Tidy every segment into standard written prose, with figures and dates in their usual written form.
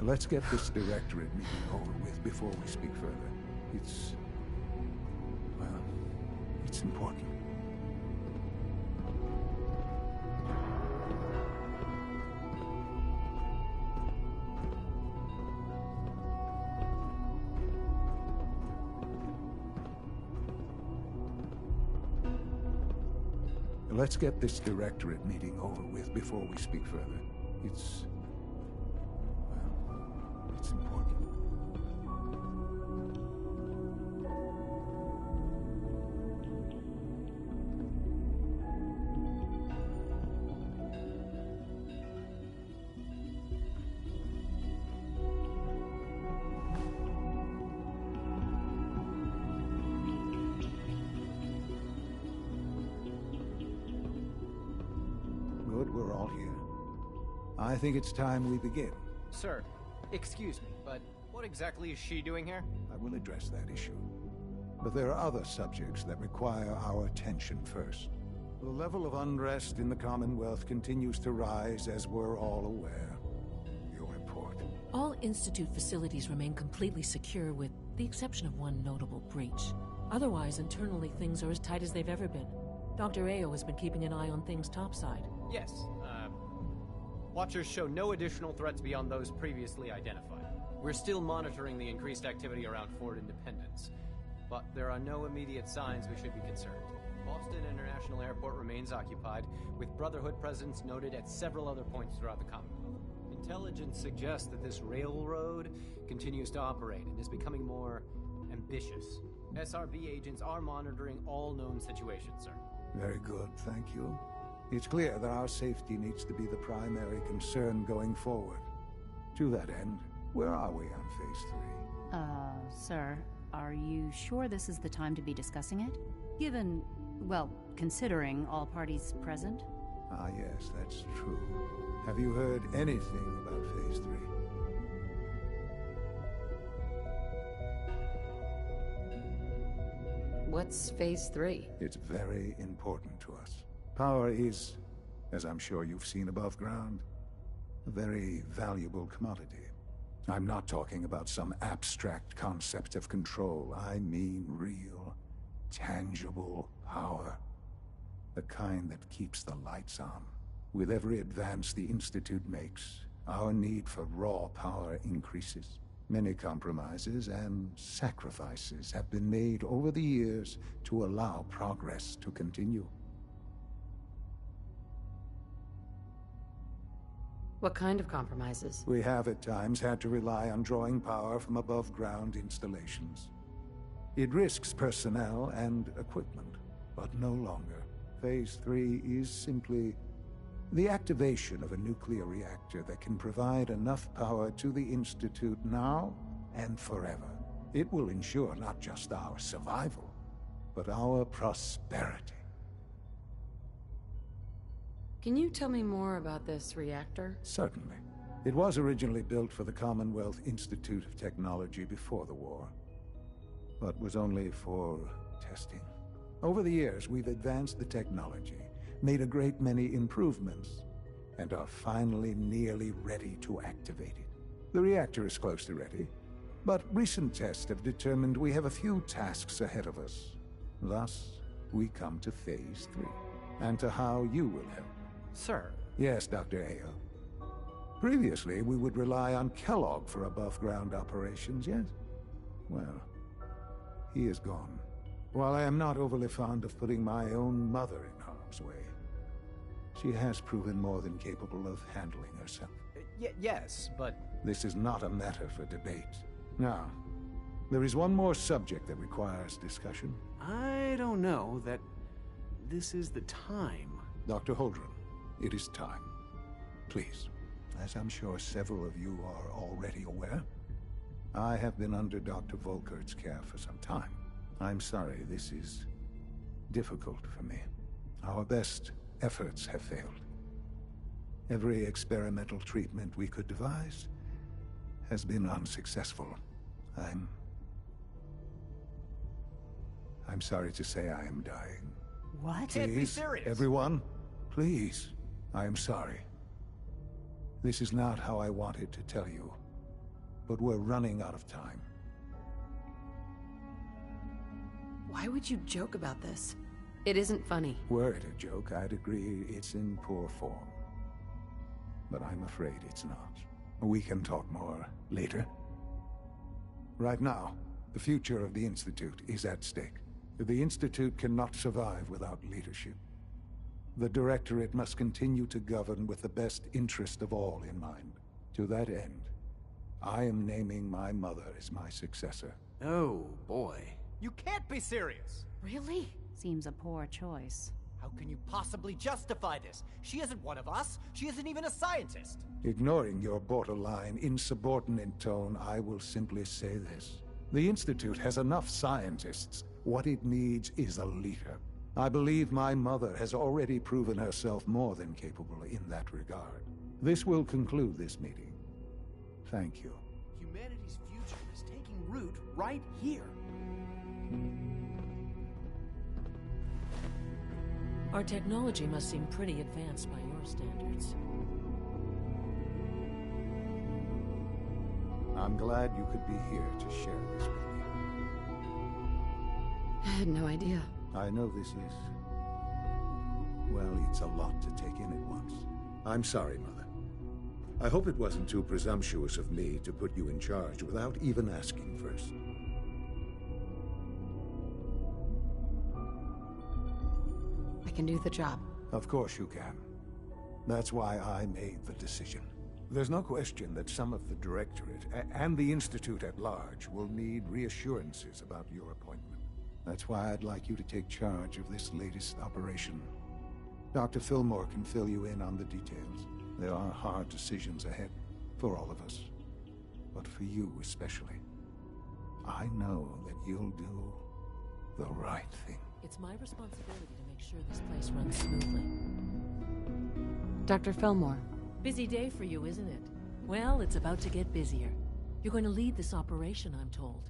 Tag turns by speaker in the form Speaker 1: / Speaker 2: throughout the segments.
Speaker 1: Let's get this directorate meeting over with before we speak further. Well, it's important. Let's get this directorate meeting over with before we speak further. Well, it's important. Good, we're all here. I think it's time we begin.
Speaker 2: Sir, excuse me, but what exactly is she doing here?
Speaker 1: I will address that issue. But there are other subjects that require our attention first. The level of unrest in the Commonwealth continues to rise, as we're all aware. Your report.
Speaker 3: All Institute facilities remain completely secure with the exception of one notable breach. Otherwise, internally, things are as tight as they've ever been. Dr. Ayo has been keeping an eye on things topside.
Speaker 2: Yes, Watchers show no additional threats beyond those previously identified. We're still monitoring the increased activity around Fort Independence, but there are no immediate signs we should be concerned. Boston International Airport remains occupied, with Brotherhood presence noted at several other points throughout the Commonwealth. Intelligence suggests that this railroad continues to operate and is becoming more ambitious. SRB agents are monitoring all known situations, sir.
Speaker 1: Very good, thank you. It's clear that our safety needs to be the primary concern going forward. To that end, where are we on Phase 3?
Speaker 4: Sir, are you sure this is the time to be discussing it? Given, well, considering all parties present?
Speaker 1: Ah, yes, that's true. Have you heard anything about Phase 3?
Speaker 3: What's Phase 3?
Speaker 1: It's very important to us. Power is, as I'm sure you've seen above ground, a very valuable commodity. I'm not talking about some abstract concept of control. I mean real, tangible power. The kind that keeps the lights on. With every advance the Institute makes, our need for raw power increases. Many compromises and sacrifices have been made over the years to allow progress to continue.
Speaker 3: What kind of compromises?
Speaker 1: We have at times had to rely on drawing power from above-ground installations. It risks personnel and equipment, but no longer. Phase 3 is simply the activation of a nuclear reactor that can provide enough power to the Institute now and forever. It will ensure not just our survival, but our prosperity.
Speaker 3: Can you tell me more about this reactor?
Speaker 1: Certainly. It was originally built for the Commonwealth Institute of Technology before the war, but was only for testing. Over the years, we've advanced the technology, made a great many improvements, and are finally nearly ready to activate it. The reactor is close to ready, but recent tests have determined we have a few tasks ahead of us. Thus, we come to Phase 3, and to how you will help.
Speaker 2: Sir.
Speaker 1: Yes, Dr. Ayo. Previously, we would rely on Kellogg for above-ground operations, yes? Well, he is gone. While I am not overly fond of putting my own mother in harm's way, she has proven more than capable of handling herself.
Speaker 2: Yes, but...
Speaker 1: This is not a matter for debate. Now, there is one more subject that requires discussion.
Speaker 5: I don't know that this is the time.
Speaker 1: Dr. Holdren, it is time. Please, as I'm sure several of you are already aware, I have been under Dr. Volkert's care for some time. I'm sorry this is difficult for me. Our best efforts have failed. Every experimental treatment we could devise has been unsuccessful. I'm sorry to say I am dying.
Speaker 4: What?
Speaker 2: Can't be serious.
Speaker 1: Everyone, please. I am sorry. This is not how I wanted to tell you. but we're running out of time.
Speaker 6: Why would you joke about this? It isn't funny.
Speaker 1: Were it a joke, I'd agree it's in poor form. But I'm afraid it's not. We can talk more later. Right now, the future of the Institute is at stake. The Institute cannot survive without leadership. The Directorate must continue to govern with the best interest of all in mind. To that end, I am naming my mother as my successor.
Speaker 5: Oh, boy.
Speaker 2: You can't be serious!
Speaker 6: Really?
Speaker 4: Seems a poor choice.
Speaker 2: How can you possibly justify this? She isn't one of us. She isn't even a scientist.
Speaker 1: Ignoring your borderline, insubordinate tone, I will simply say this. The Institute has enough scientists. What it needs is a leader. I believe my mother has already proven herself more than capable in that regard. This will conclude this meeting. Thank you.
Speaker 5: Humanity's future is taking root right here.
Speaker 3: Our technology must seem pretty advanced by your standards.
Speaker 1: I'm glad you could be here to share this with me.
Speaker 6: I had no idea.
Speaker 1: I know this is... well, it's a lot to take in at once. I'm sorry, Mother. I hope it wasn't too presumptuous of me to put you in charge without even asking first.
Speaker 6: I can do the job.
Speaker 1: Of course you can. That's why I made the decision. There's no question that some of the Directorate and the Institute at large will need reassurances about your appointment. That's why I'd like you to take charge of this latest operation. Dr. Fillmore can fill you in on the details. There are hard decisions ahead for all of us, but for you especially. I know that you'll do the right thing.
Speaker 3: It's my responsibility to make sure this place runs smoothly.
Speaker 6: Dr. Fillmore.
Speaker 3: Busy day for you, isn't it? Well, it's about to get busier. You're going to lead this operation, I'm told.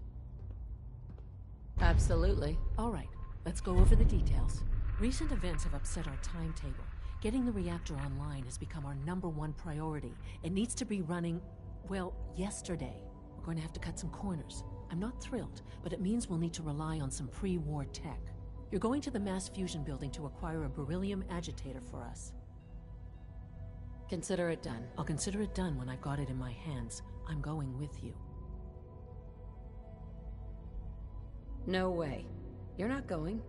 Speaker 6: Absolutely.
Speaker 3: All right, let's go over the details. Recent events have upset our timetable. Getting the reactor online has become our #1 priority. It needs to be running, well, yesterday. We're going to have to cut some corners. I'm not thrilled, but it means we'll need to rely on some pre-war tech. You're going to the Mass Fusion building to acquire a beryllium agitator for us.
Speaker 6: Consider it done.
Speaker 3: I'll consider it done when I've got it in my hands. I'm going with you.
Speaker 6: No way. You're not going.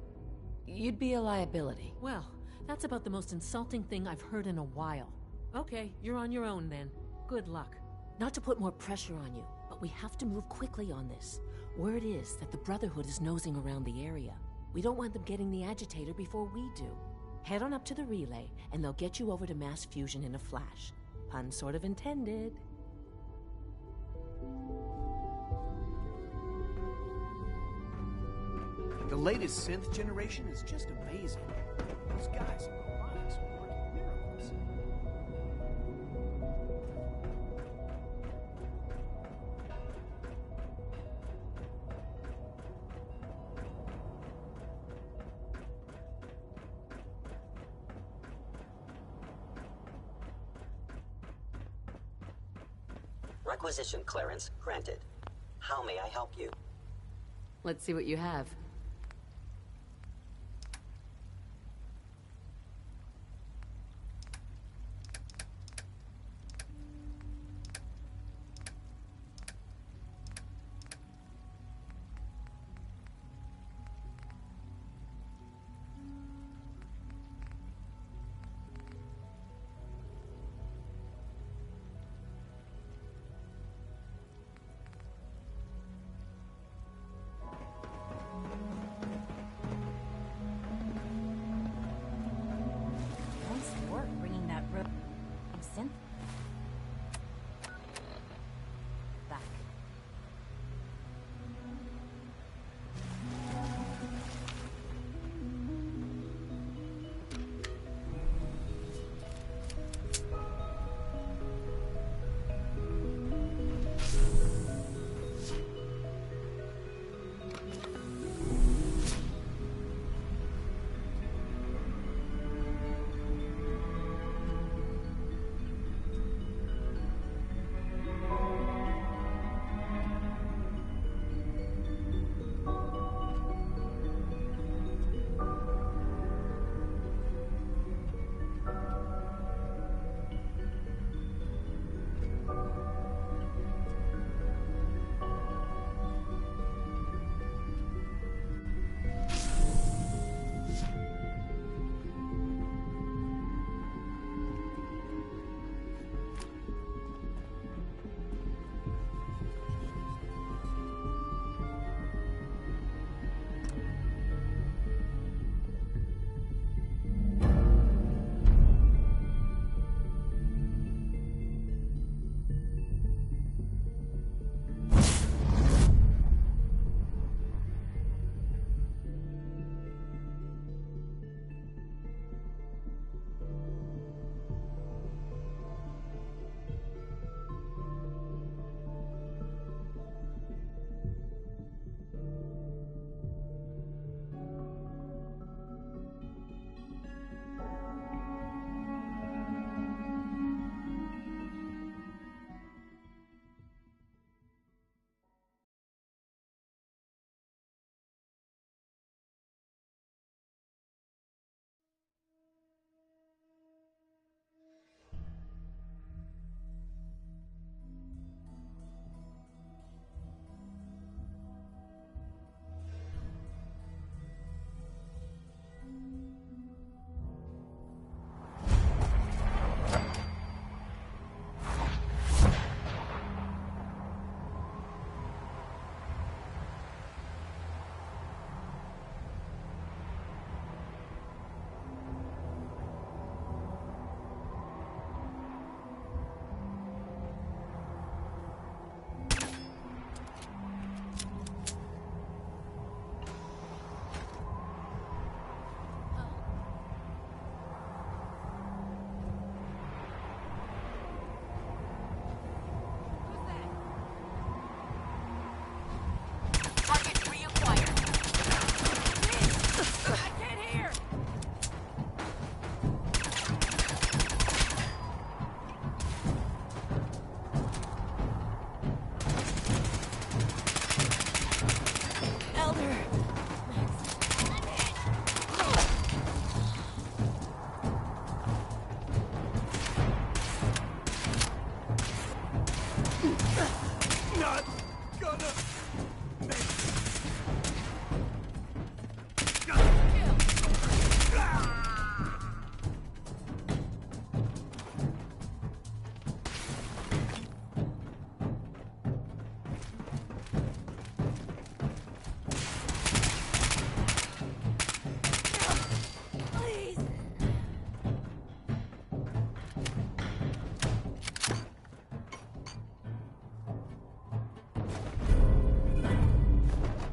Speaker 6: You'd be a liability.
Speaker 3: Well, that's about the most insulting thing I've heard in a while. Okay, you're on your own then. Good luck. Not to put more pressure on you, but we have to move quickly on this. Word is that the Brotherhood is nosing around the area. We don't want them getting the agitator before we do. Head on up to the relay, and they'll get you over to Mass Fusion in a flash. Pun sort of intended.
Speaker 5: The latest synth generation is just amazing. These guys in robotics are working miracles.
Speaker 7: Requisition clearance granted. How may I help you?
Speaker 6: Let's see what you have.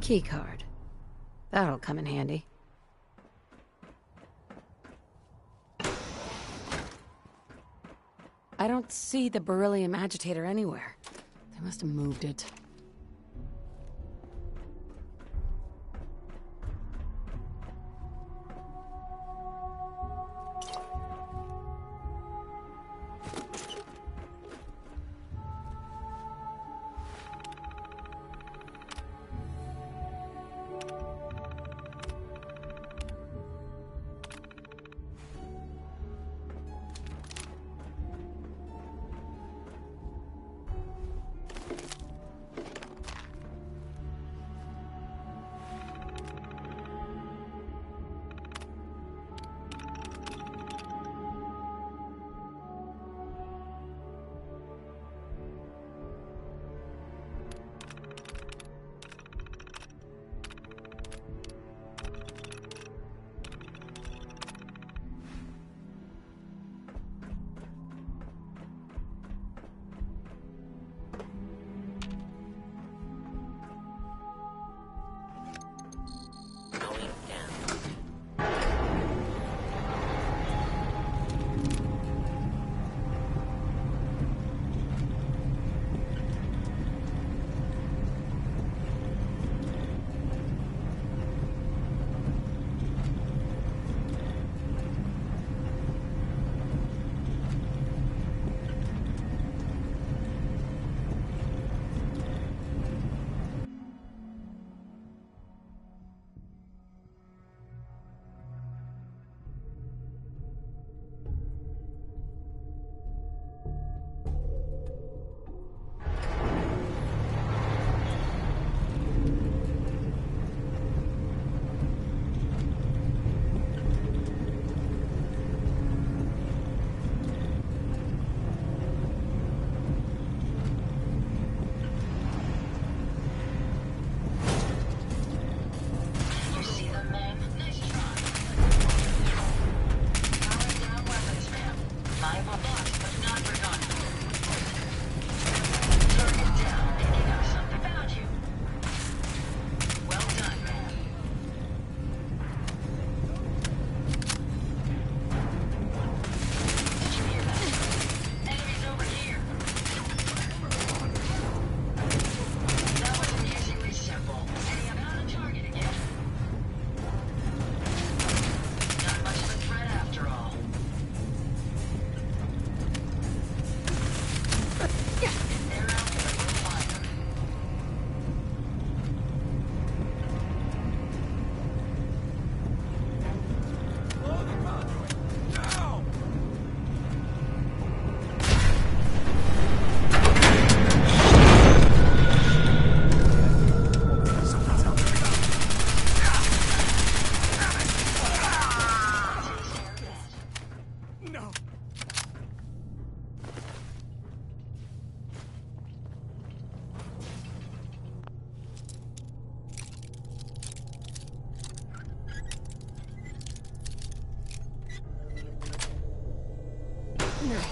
Speaker 6: keycard. That'll come in handy. I don't see the beryllium agitator anywhere. They must have moved it.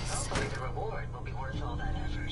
Speaker 7: Hopefully the reward will be worth all that effort.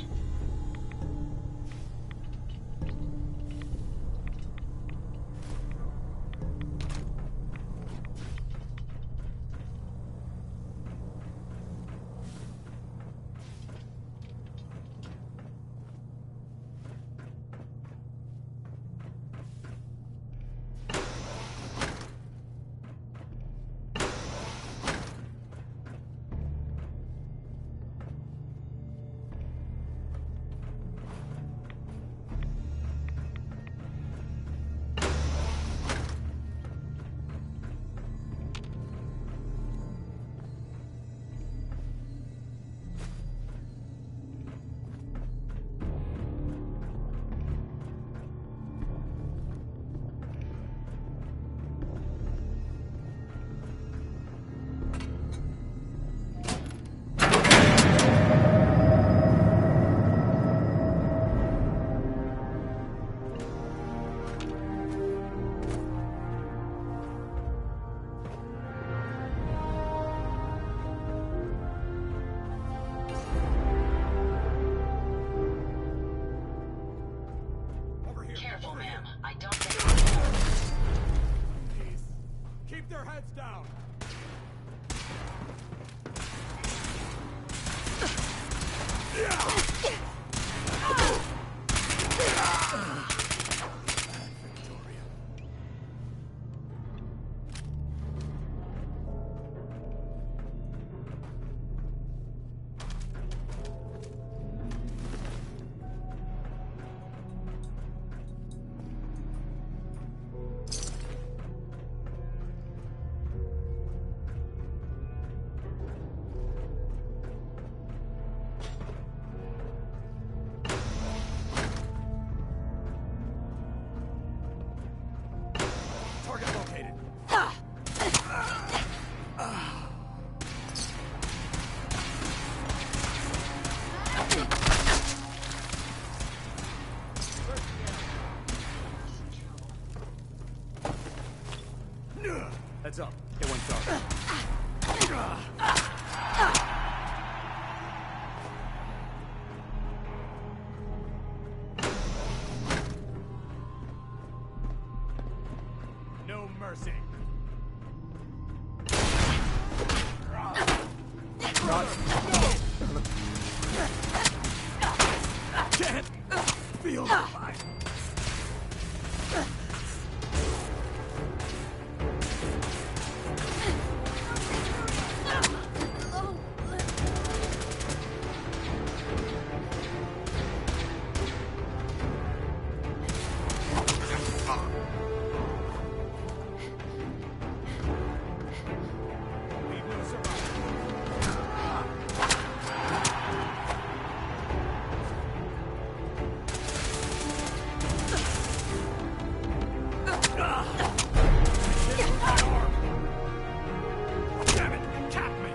Speaker 5: down. Target located. Heads up. Hit one target. No mercy. Can't feel the fire. Leave no survivor. Damn it! Cap me!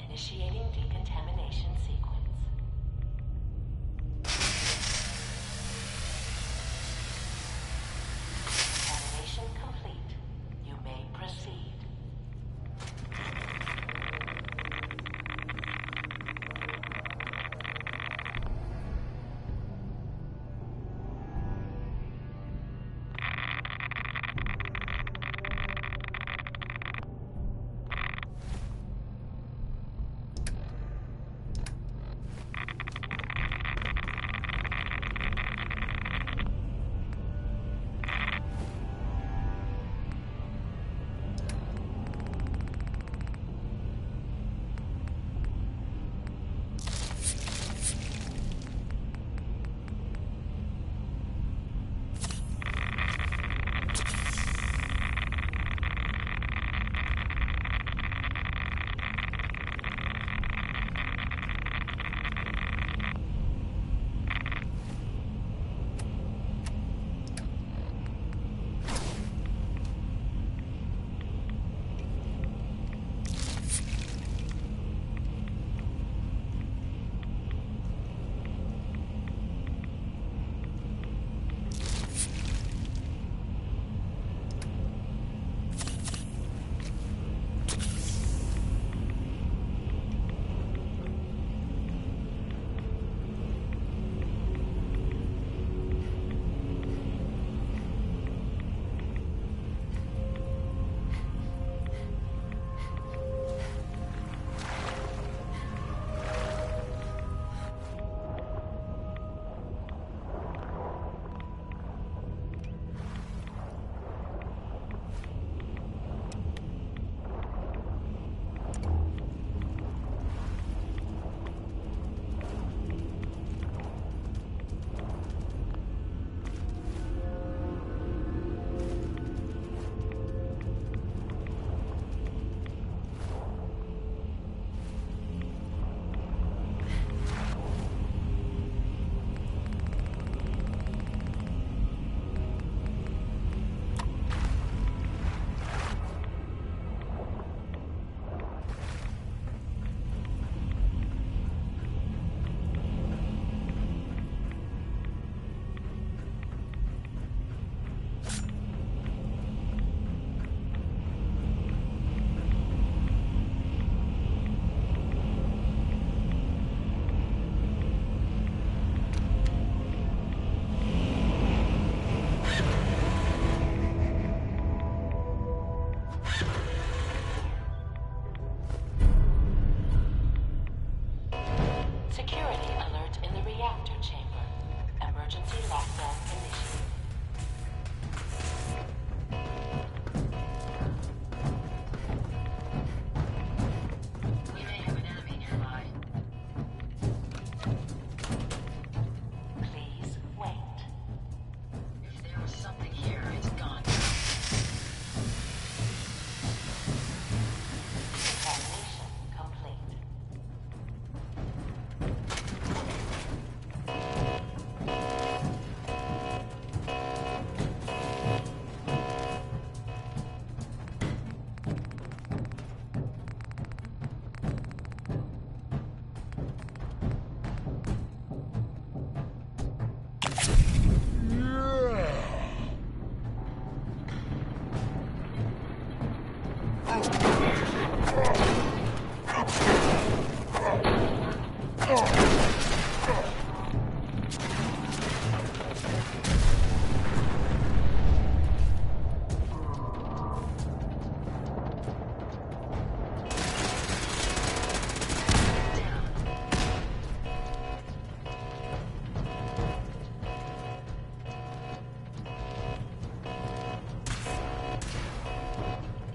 Speaker 8: Initiating decontamination sequence. Contamination complete.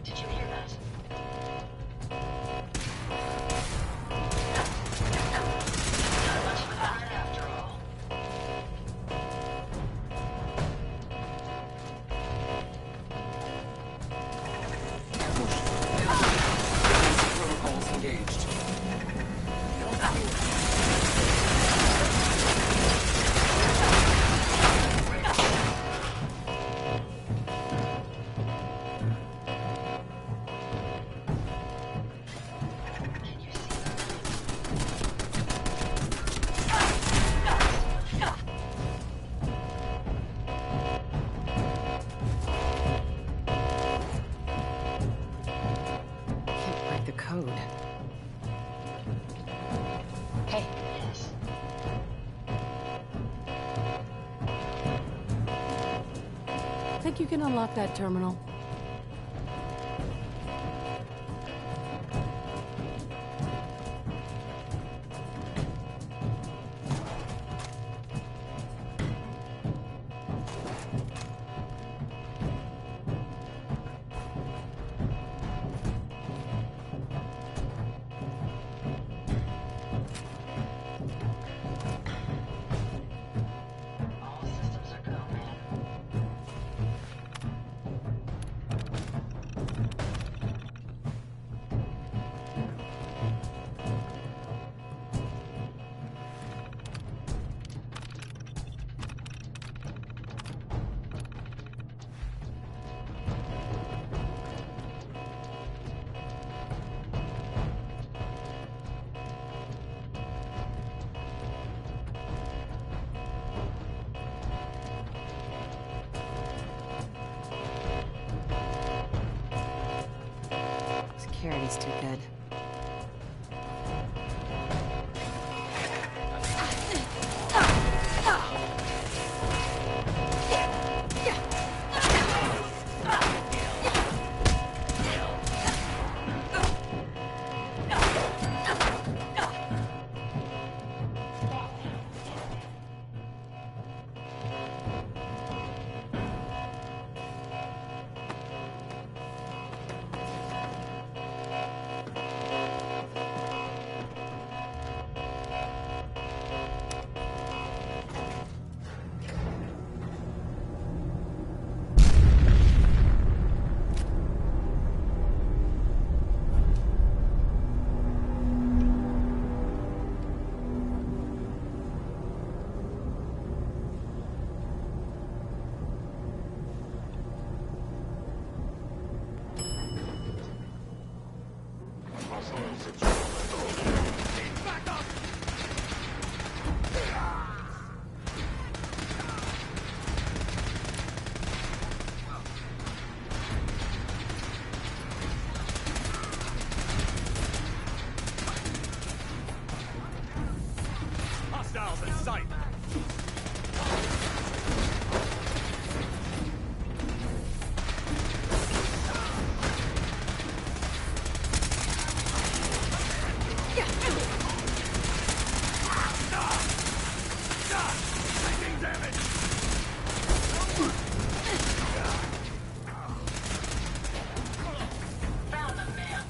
Speaker 8: Did you hear that? Not much of a threat after all.
Speaker 5: Protocols engaged.
Speaker 6: Can't break the code. Hey.
Speaker 8: Yes.
Speaker 3: Think you can unlock that terminal?
Speaker 8: All systems are go, man.
Speaker 6: Security's too good.
Speaker 5: Hostiles in sight. Taking damage.
Speaker 8: Found them, man.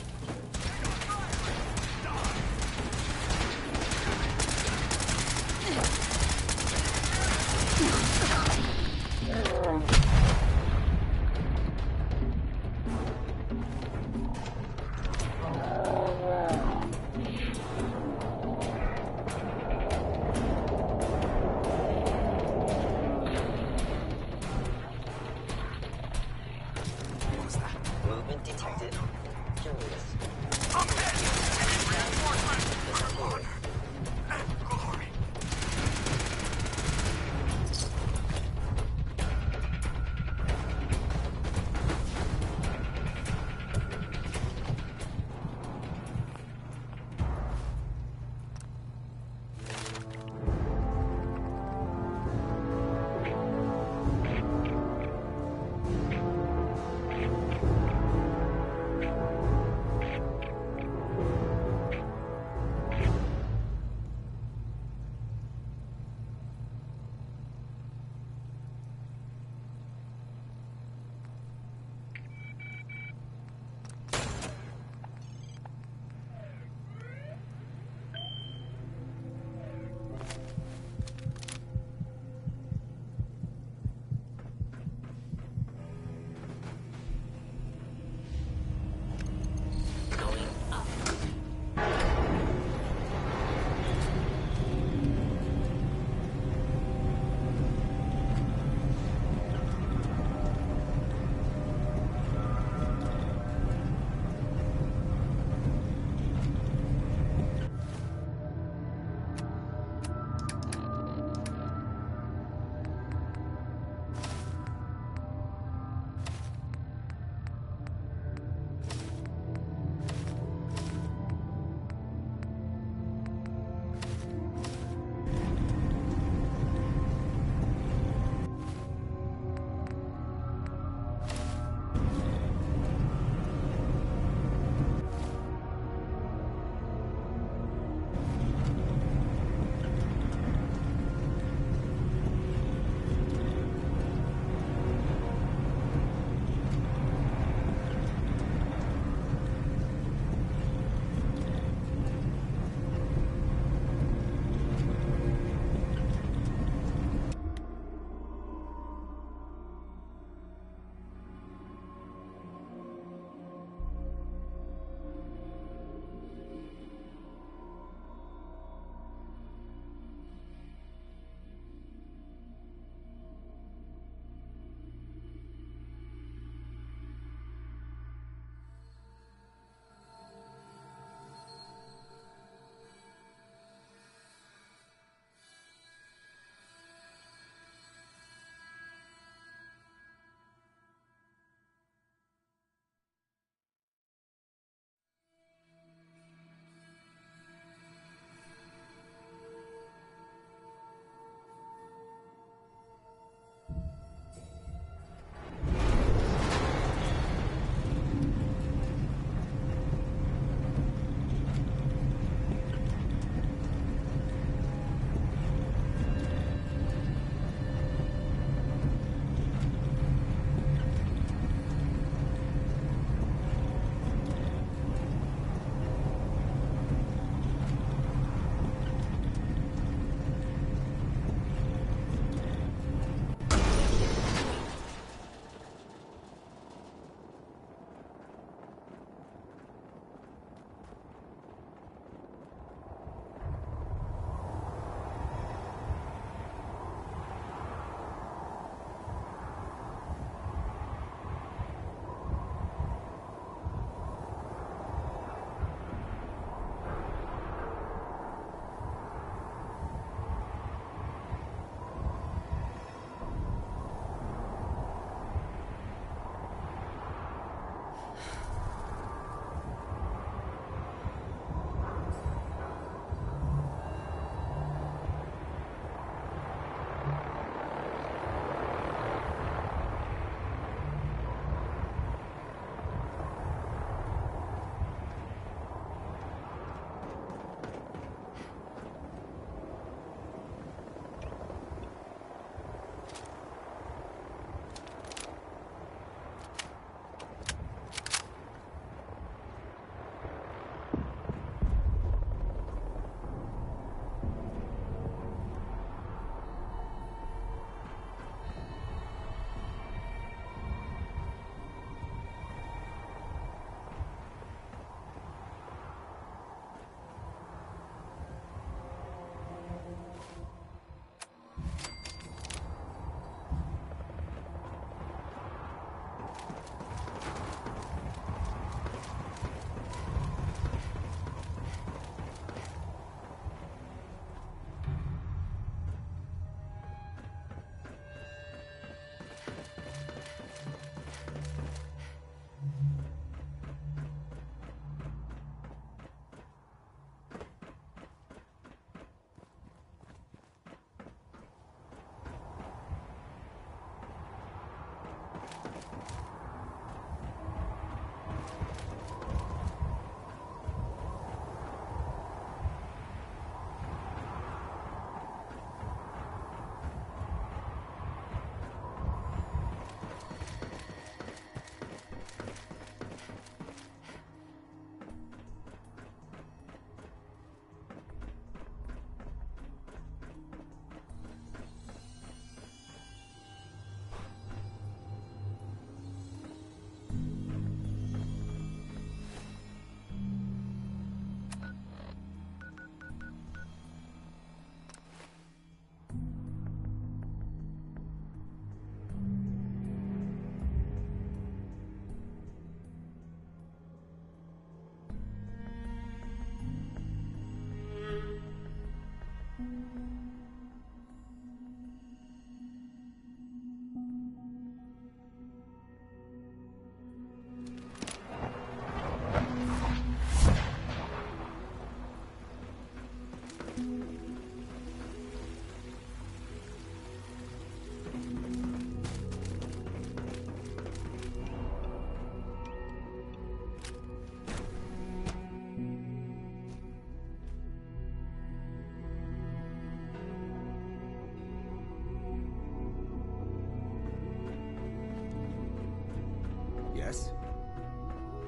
Speaker 7: Movement detected. Curious.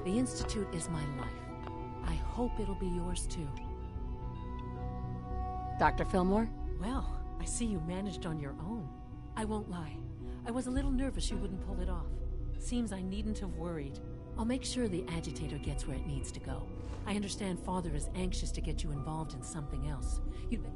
Speaker 3: The Institute is my life. I hope it'll be yours too.
Speaker 6: Dr. Fillmore?
Speaker 3: Well, I see you managed on your own. I won't lie. I was a little nervous you wouldn't pull it off. Seems I needn't have worried. I'll make sure the agitator gets where it needs to go. I understand Father is anxious to get you involved in something else. You'd be...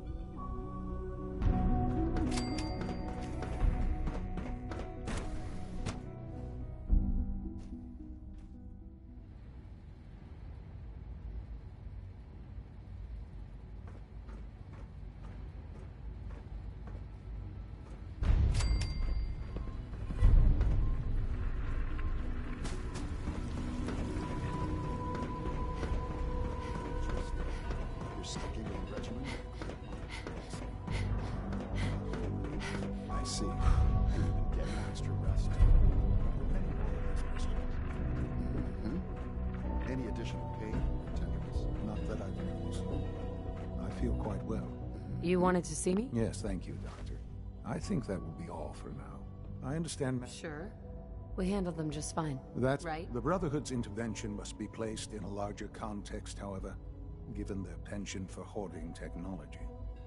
Speaker 9: You're sticking with the regiment? I see. You've been getting extra rest. Any additional pain or tenderness?
Speaker 1: Not that I've noticed. I feel quite well.
Speaker 6: You wanted to see me?
Speaker 1: Yes, thank you, Doctor. I think that will be all for now. I understand...
Speaker 6: Sure. We handled them just fine.
Speaker 1: That's
Speaker 6: right.
Speaker 1: The Brotherhood's intervention must be placed in a larger context, however, given their penchant for hoarding technology.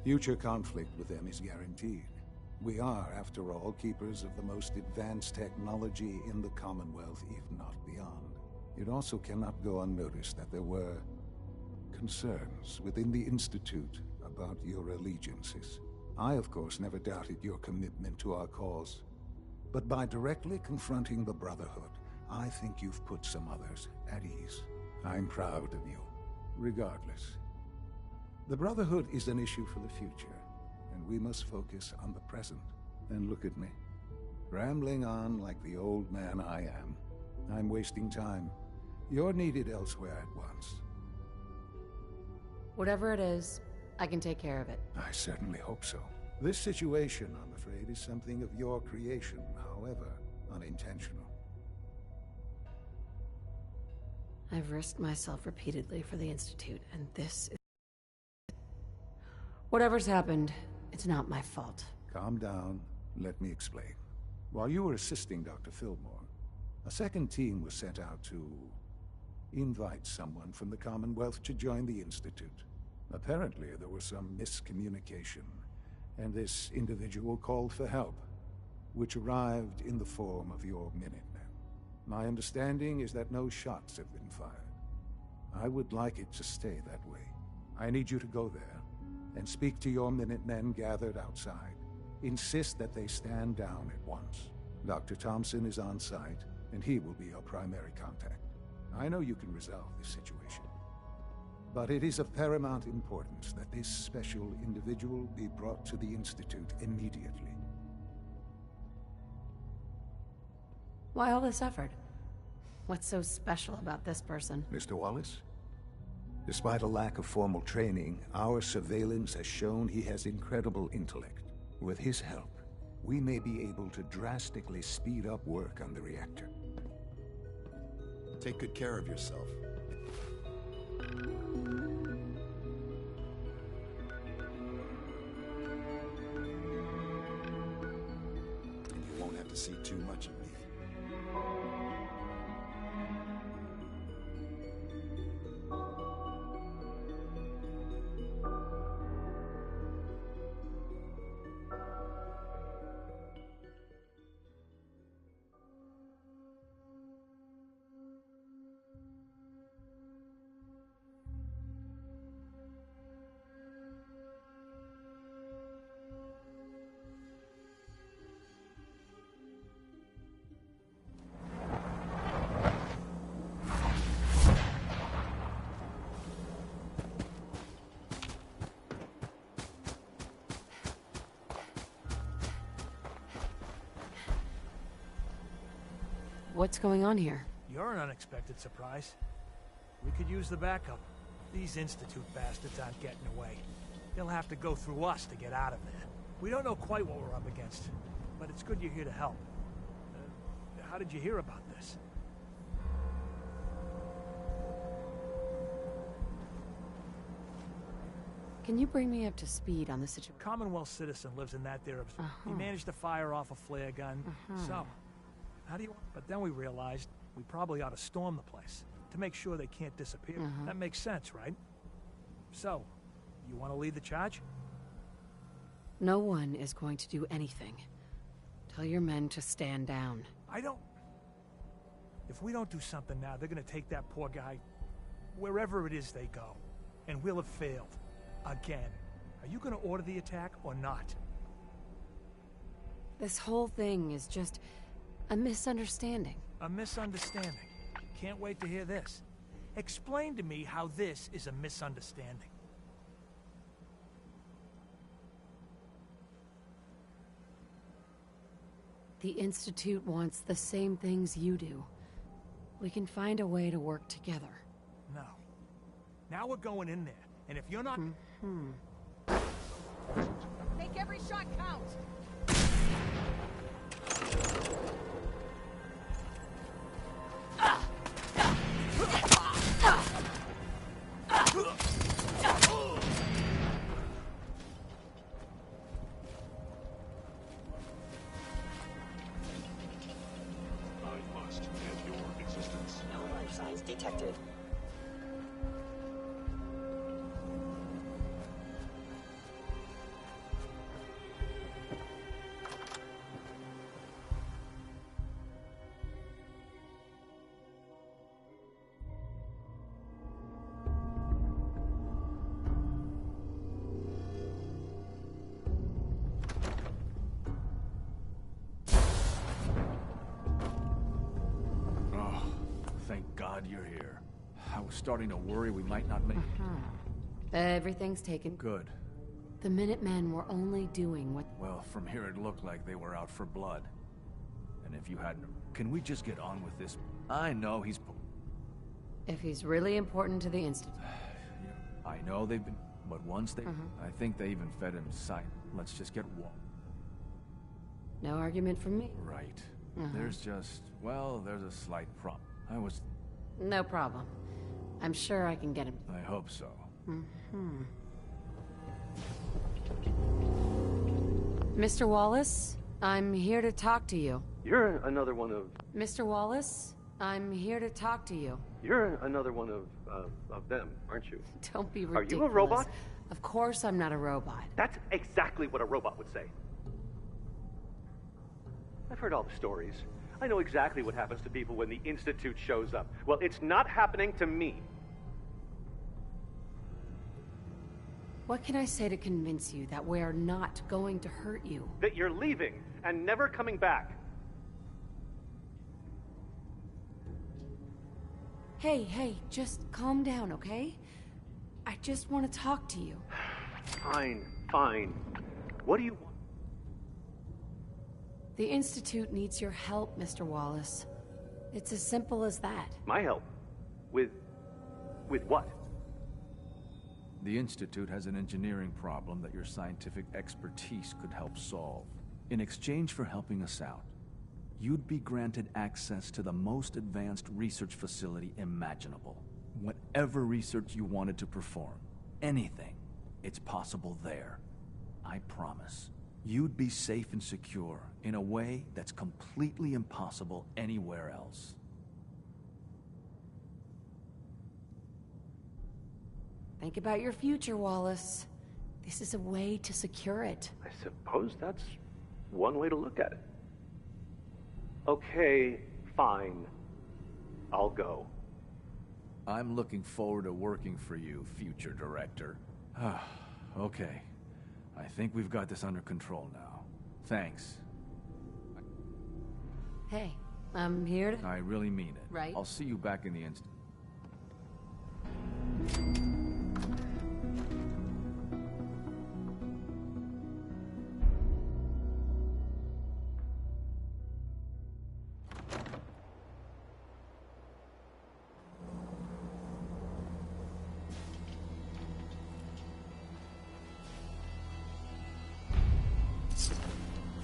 Speaker 1: Future conflict with them is guaranteed. We are, after all, keepers of the most advanced technology in the Commonwealth, if not beyond. It also cannot go unnoticed that there were concerns within the Institute about your allegiances. I, of course, never doubted your commitment to our cause. But by directly confronting the Brotherhood, I think you've put some others at ease. I'm proud of you, regardless. The Brotherhood is an issue for the future, and we must focus on the present. And look at me, rambling on like the old man I am. I'm wasting time. You're needed elsewhere at once.
Speaker 6: Whatever it is, I can take care of it.
Speaker 1: I certainly hope so. This situation, I'm afraid, is something of your creation, however unintentional.
Speaker 6: I've risked myself repeatedly for the Institute, and this is... Whatever's happened, it's not my fault.
Speaker 1: Calm down. Let me explain. While you were assisting Dr. Fillmore, a second team was sent out to invite someone from the Commonwealth to join the Institute. Apparently, there was some miscommunication, and this individual called for help, which arrived in the form of your Minutemen. My understanding is that no shots have been fired. I would like it to stay that way. I need you to go there and speak to your Minutemen gathered outside. Insist that they stand down at once. Dr. Thompson is on site, and he will be your primary contact. I know you can resolve this situation, but it is of paramount importance that this special individual be brought to the Institute immediately.
Speaker 6: Why all this effort? What's so special about this person?
Speaker 1: Mr. Wallace? Despite a lack of formal training, our surveillance has shown he has incredible intellect. With his help, we may be able to drastically speed up work on the reactor.
Speaker 9: Take good care of yourself. And you won't have to see too much of me.
Speaker 6: What's going on here?
Speaker 10: You're an unexpected surprise. We could use the backup. These Institute bastards aren't getting away. They'll have to go through us to get out of there. We don't know quite what we're up against, but it's good you're here to help. How did you hear about this?
Speaker 6: Can you bring me up to speed on the situation?
Speaker 10: Commonwealth citizen lives in that there... He managed to fire off a flare gun, so... How do you... But then we realized we probably ought to storm the place. to make sure they can't disappear. That makes sense, right? So, you want to lead the charge?
Speaker 6: No one is going to do anything. Tell your men to stand down.
Speaker 10: If we don't do something now, they're gonna take that poor guy wherever it is they go. And we'll have failed. Again. Are you gonna order the attack or not?
Speaker 6: This whole thing is just a misunderstanding.
Speaker 10: A misunderstanding. Can't wait to hear this. Explain to me how this is a misunderstanding.
Speaker 6: The Institute wants the same things you do. We can find a way to work together.
Speaker 10: No. Now we're going in there, and if you're not...
Speaker 11: Make every shot count!
Speaker 7: Detected.
Speaker 9: Thank God you're here. I was starting to worry we might not make it.
Speaker 6: Everything's taken.
Speaker 9: Good.
Speaker 6: The Minutemen were only doing what...
Speaker 9: Well, from here it looked like they were out for blood. And if you hadn't... Can we just get on with this? I know he's...
Speaker 6: If he's really important to the Institute.
Speaker 9: I know they've been... But once they... I think they even fed him sight. Let's just get one.
Speaker 6: No argument from me.
Speaker 9: Right. There's just... Well, there's a slight problem.
Speaker 6: No problem. I'm sure I can get him.
Speaker 9: I hope so.
Speaker 6: Mr. Wallace, I'm here to talk to you.
Speaker 12: You're another one of...
Speaker 6: Mr. Wallace, I'm here to talk to you.
Speaker 12: You're another one of them, aren't you?
Speaker 6: Don't be ridiculous.
Speaker 12: Are you a robot?
Speaker 6: Of course I'm not a robot.
Speaker 12: That's exactly what a robot would say. I've heard all the stories. I know exactly what happens to people when the Institute shows up. Well, it's not happening to me.
Speaker 6: What can I say to convince you that we're not going to hurt you?
Speaker 12: That you're leaving and never coming back.
Speaker 6: Hey, just calm down, okay? I just want to talk to you.
Speaker 12: Fine. What do you want?
Speaker 6: The Institute needs your help, Mr. Wallace. It's as simple as that.
Speaker 12: My help? With what?
Speaker 9: The Institute has an engineering problem that your scientific expertise could help solve. In exchange for helping us out, you'd be granted access to the most advanced research facility imaginable. Whatever research you wanted to perform, anything, it's possible there. I promise. You'd be safe and secure in a way that's completely impossible anywhere else.
Speaker 6: Think about your future, Wallace. This is a way to secure it.
Speaker 12: I suppose that's one way to look at it. Okay, fine. I'll go.
Speaker 9: I'm looking forward to working for you, future director. Okay. I think we've got this under control now. Thanks.
Speaker 6: Hey, I'm here to...
Speaker 9: I really mean it.
Speaker 6: Right.
Speaker 9: I'll see you back in the instant.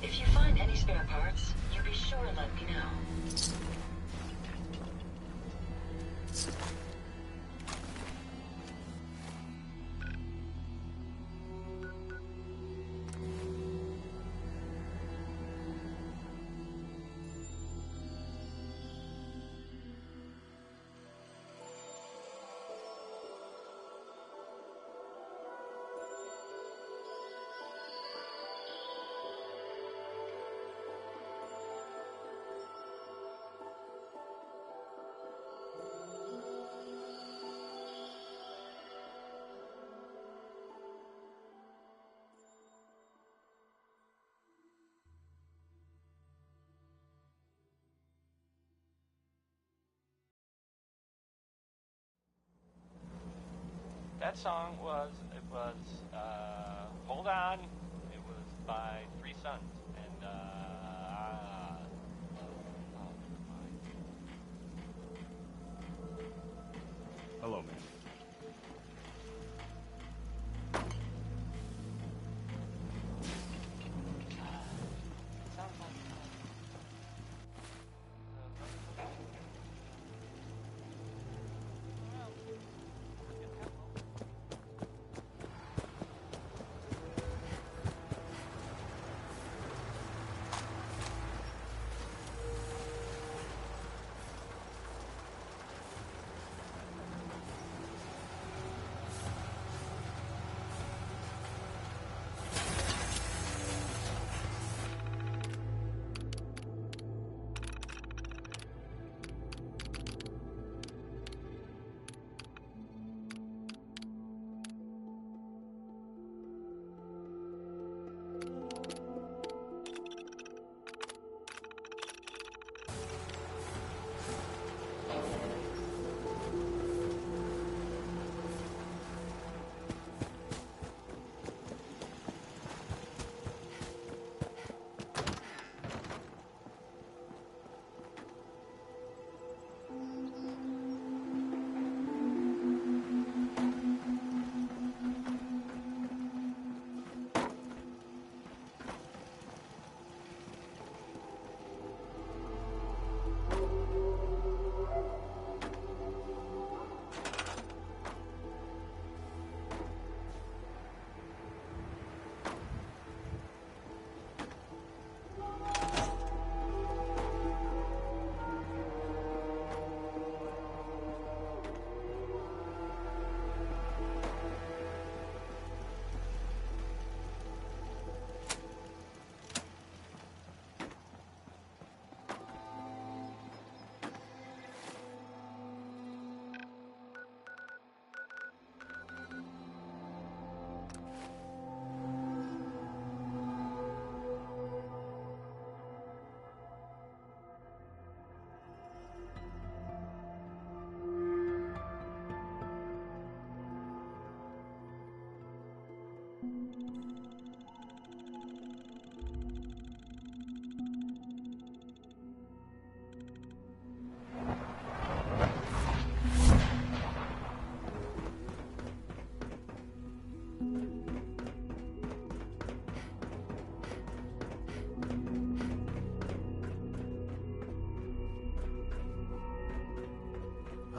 Speaker 8: If you find any spare parts, you be sure to let me know.
Speaker 13: song was, Hold On. It was by Three Sons. And,
Speaker 9: Hello, man.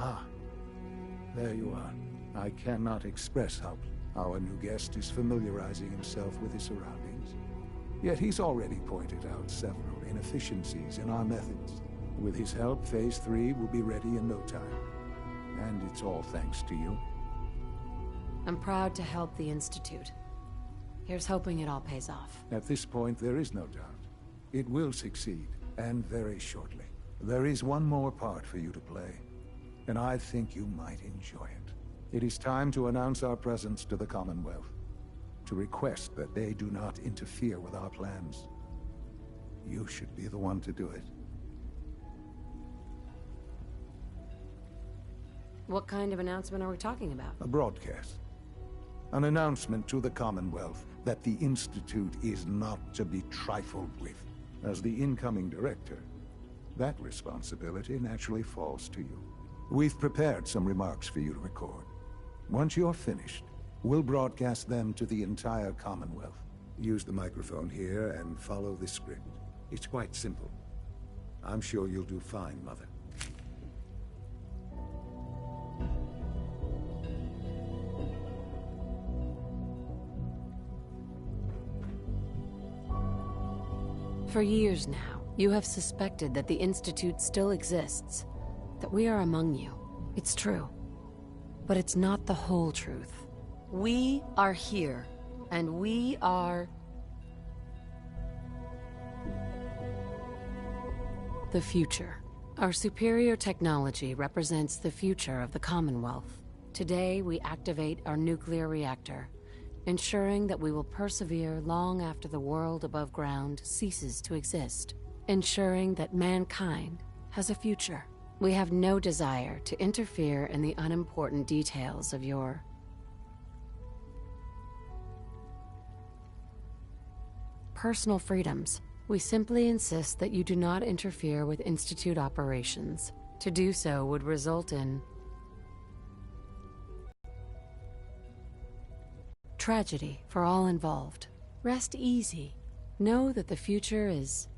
Speaker 1: Ah, there you are. I cannot express how our new guest is familiarizing himself with his surroundings. Yet he's already pointed out several inefficiencies in our methods. With his help, Phase 3 will be ready in no time. And it's all thanks to you.
Speaker 6: I'm proud to help the Institute. Here's hoping it all pays off.
Speaker 1: At this point, there is no doubt. It will succeed, and very shortly. There is one more part for you to play, and I think you might enjoy it. It is time to announce our presence to the Commonwealth, to request that they do not interfere with our plans. You should be the one to do it.
Speaker 6: What kind of announcement are we talking about?
Speaker 1: A broadcast. An announcement to the Commonwealth that the Institute is not to be trifled with. As the incoming director, that responsibility naturally falls to you. We've prepared some remarks for you to record. Once you're finished, we'll broadcast them to the entire Commonwealth. Use the microphone here and follow the script. It's quite simple. I'm sure you'll do fine, Mother.
Speaker 6: For years now, you have suspected that the Institute still exists, that we are among you. It's true. But it's not the whole truth. We are here, and we are... the future. Our superior technology represents the future of the Commonwealth. Today, we activate our nuclear reactor, ensuring that we will persevere long after the world above ground ceases to exist, ensuring that mankind has a future. We have no desire to interfere in the unimportant details of your personal freedoms. We simply insist that you do not interfere with Institute operations. To do so would result in tragedy for all involved. Rest easy. Know that the future is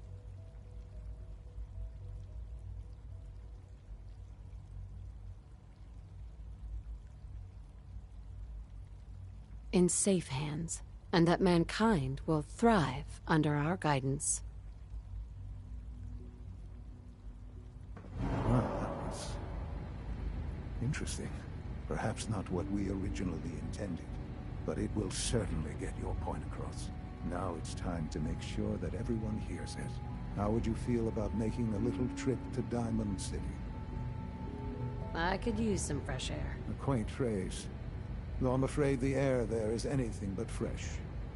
Speaker 6: in safe hands, and that mankind will thrive under our guidance.
Speaker 1: Well, that was interesting. Perhaps not what we originally intended, but it will certainly get your point across. Now it's time to make sure that everyone hears it. How would you feel about making a little trip to Diamond City?
Speaker 6: I could use some fresh air.
Speaker 1: A quaint phrase. Though I'm afraid the air there is anything but fresh.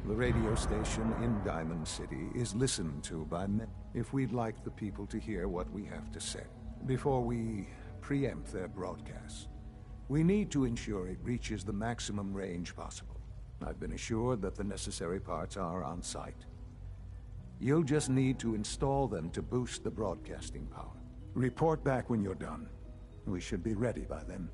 Speaker 1: The radio station in Diamond City is listened to by men. If we'd like the people to hear what we have to say, before we preempt their broadcast, we need to ensure it reaches the maximum range possible. I've been assured that the necessary parts are on site. You'll just need to install them to boost the broadcasting power. Report back when you're done. We should be ready by then.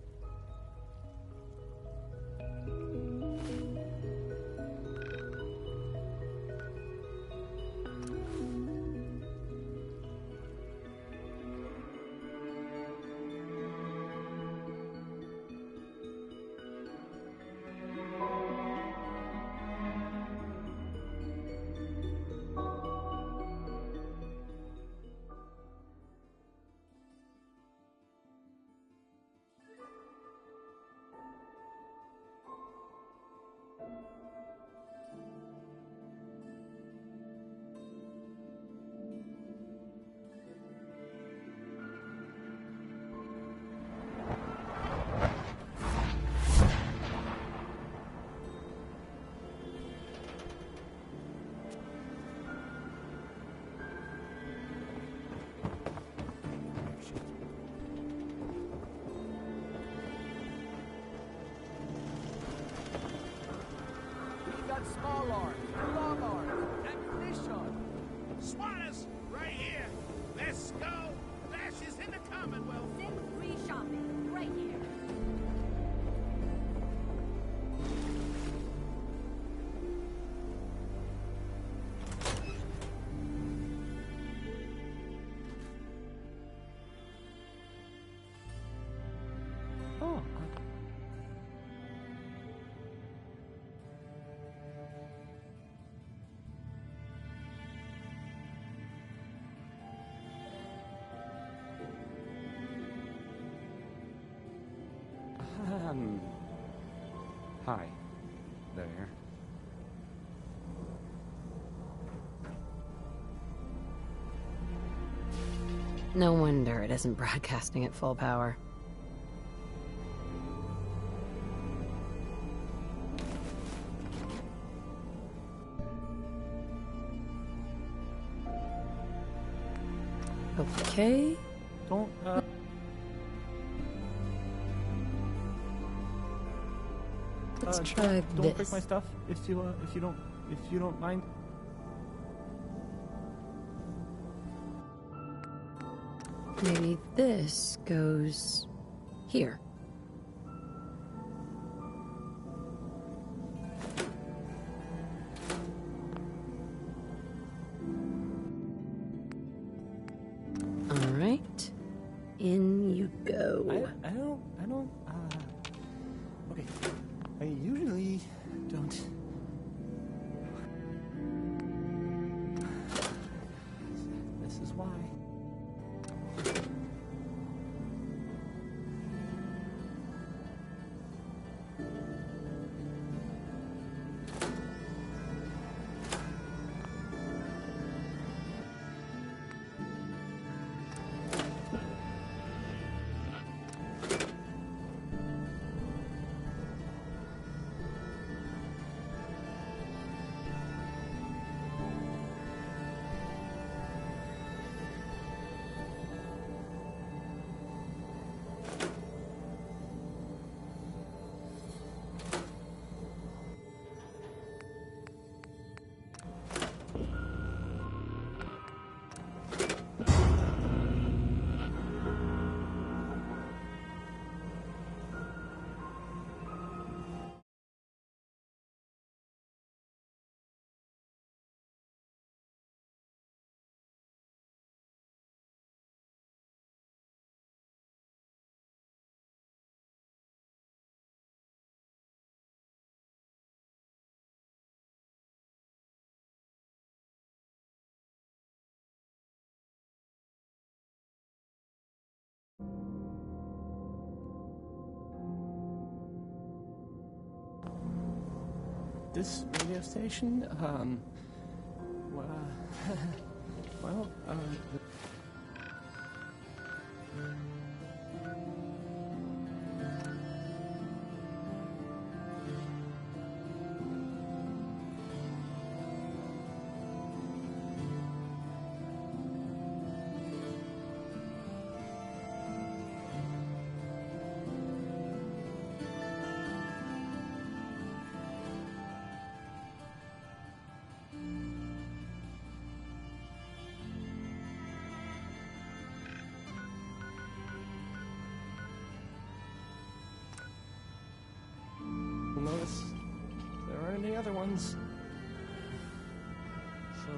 Speaker 5: Small arms, long arms, ammunition.
Speaker 14: Swatters, right here. Let's go. Lash is in the Commonwealth.
Speaker 11: Synth free shopping, right here.
Speaker 2: Oh. Hi. There.
Speaker 6: No wonder it isn't broadcasting at full power. Okay.
Speaker 2: Don't,
Speaker 6: Let's try
Speaker 2: don't
Speaker 6: this.
Speaker 2: break my stuff if you don't mind.
Speaker 6: Maybe this goes here. All right. In you go.
Speaker 2: I don't, okay. I usually don't. This is why.
Speaker 15: this radio station? Well, notice there aren't any other ones. So...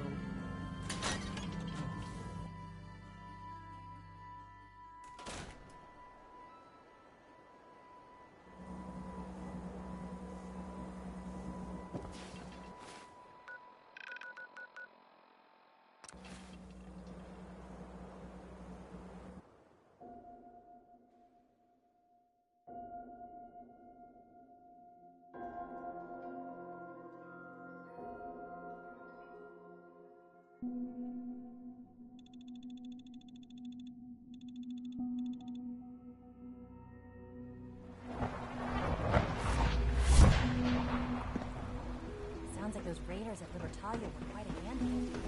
Speaker 11: Sounds like those raiders at Libertalia were quite a handful.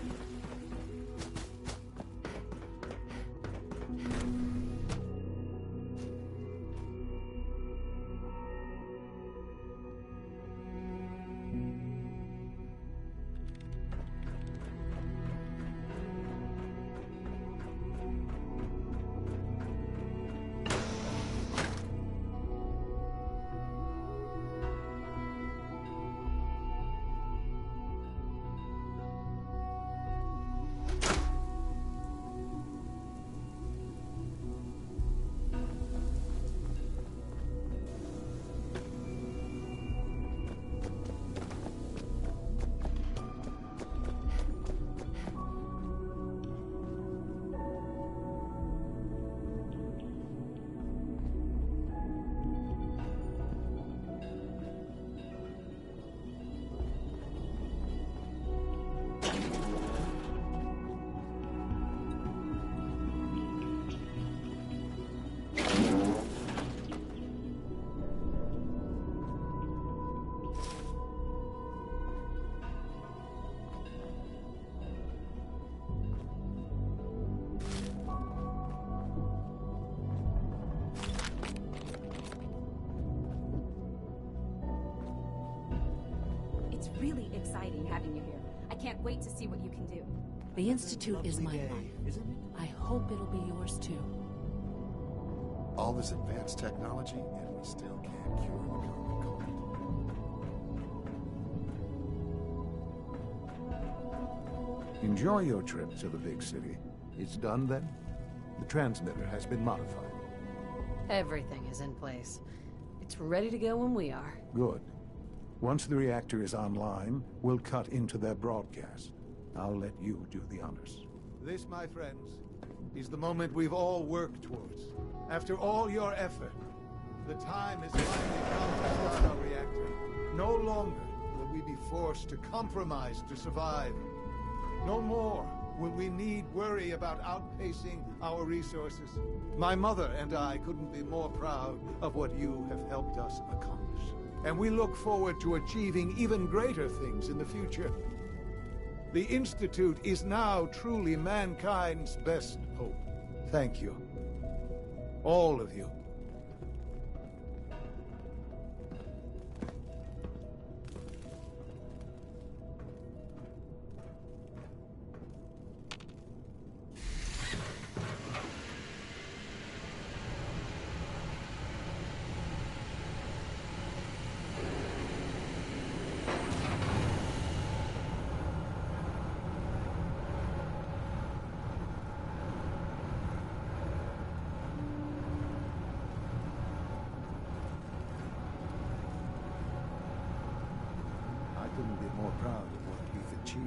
Speaker 11: It's really exciting having you here. I can't wait to see what you can do.
Speaker 3: The Institute is my life. I hope it'll be yours too.
Speaker 16: All this advanced technology, and we still can't cure the common cold.
Speaker 1: Enjoy your trip to the big city. It's done then? The transmitter has been modified.
Speaker 6: Everything is in place. It's ready to go when we are.
Speaker 1: Good. Once the reactor is online, we'll cut into their broadcast. I'll let you do the honors.
Speaker 17: This, my friends, is the moment we've all worked towards. After all your effort, the time has finally come to start our reactor. No longer will we be forced to compromise to survive. No more will we need worry about outpacing our resources. My mother and I couldn't be more proud of what you have helped us accomplish. And we look forward to achieving even greater things in the future. The Institute is now truly mankind's best hope. Thank you. All of you. Couldn't be more proud of what we've achieved.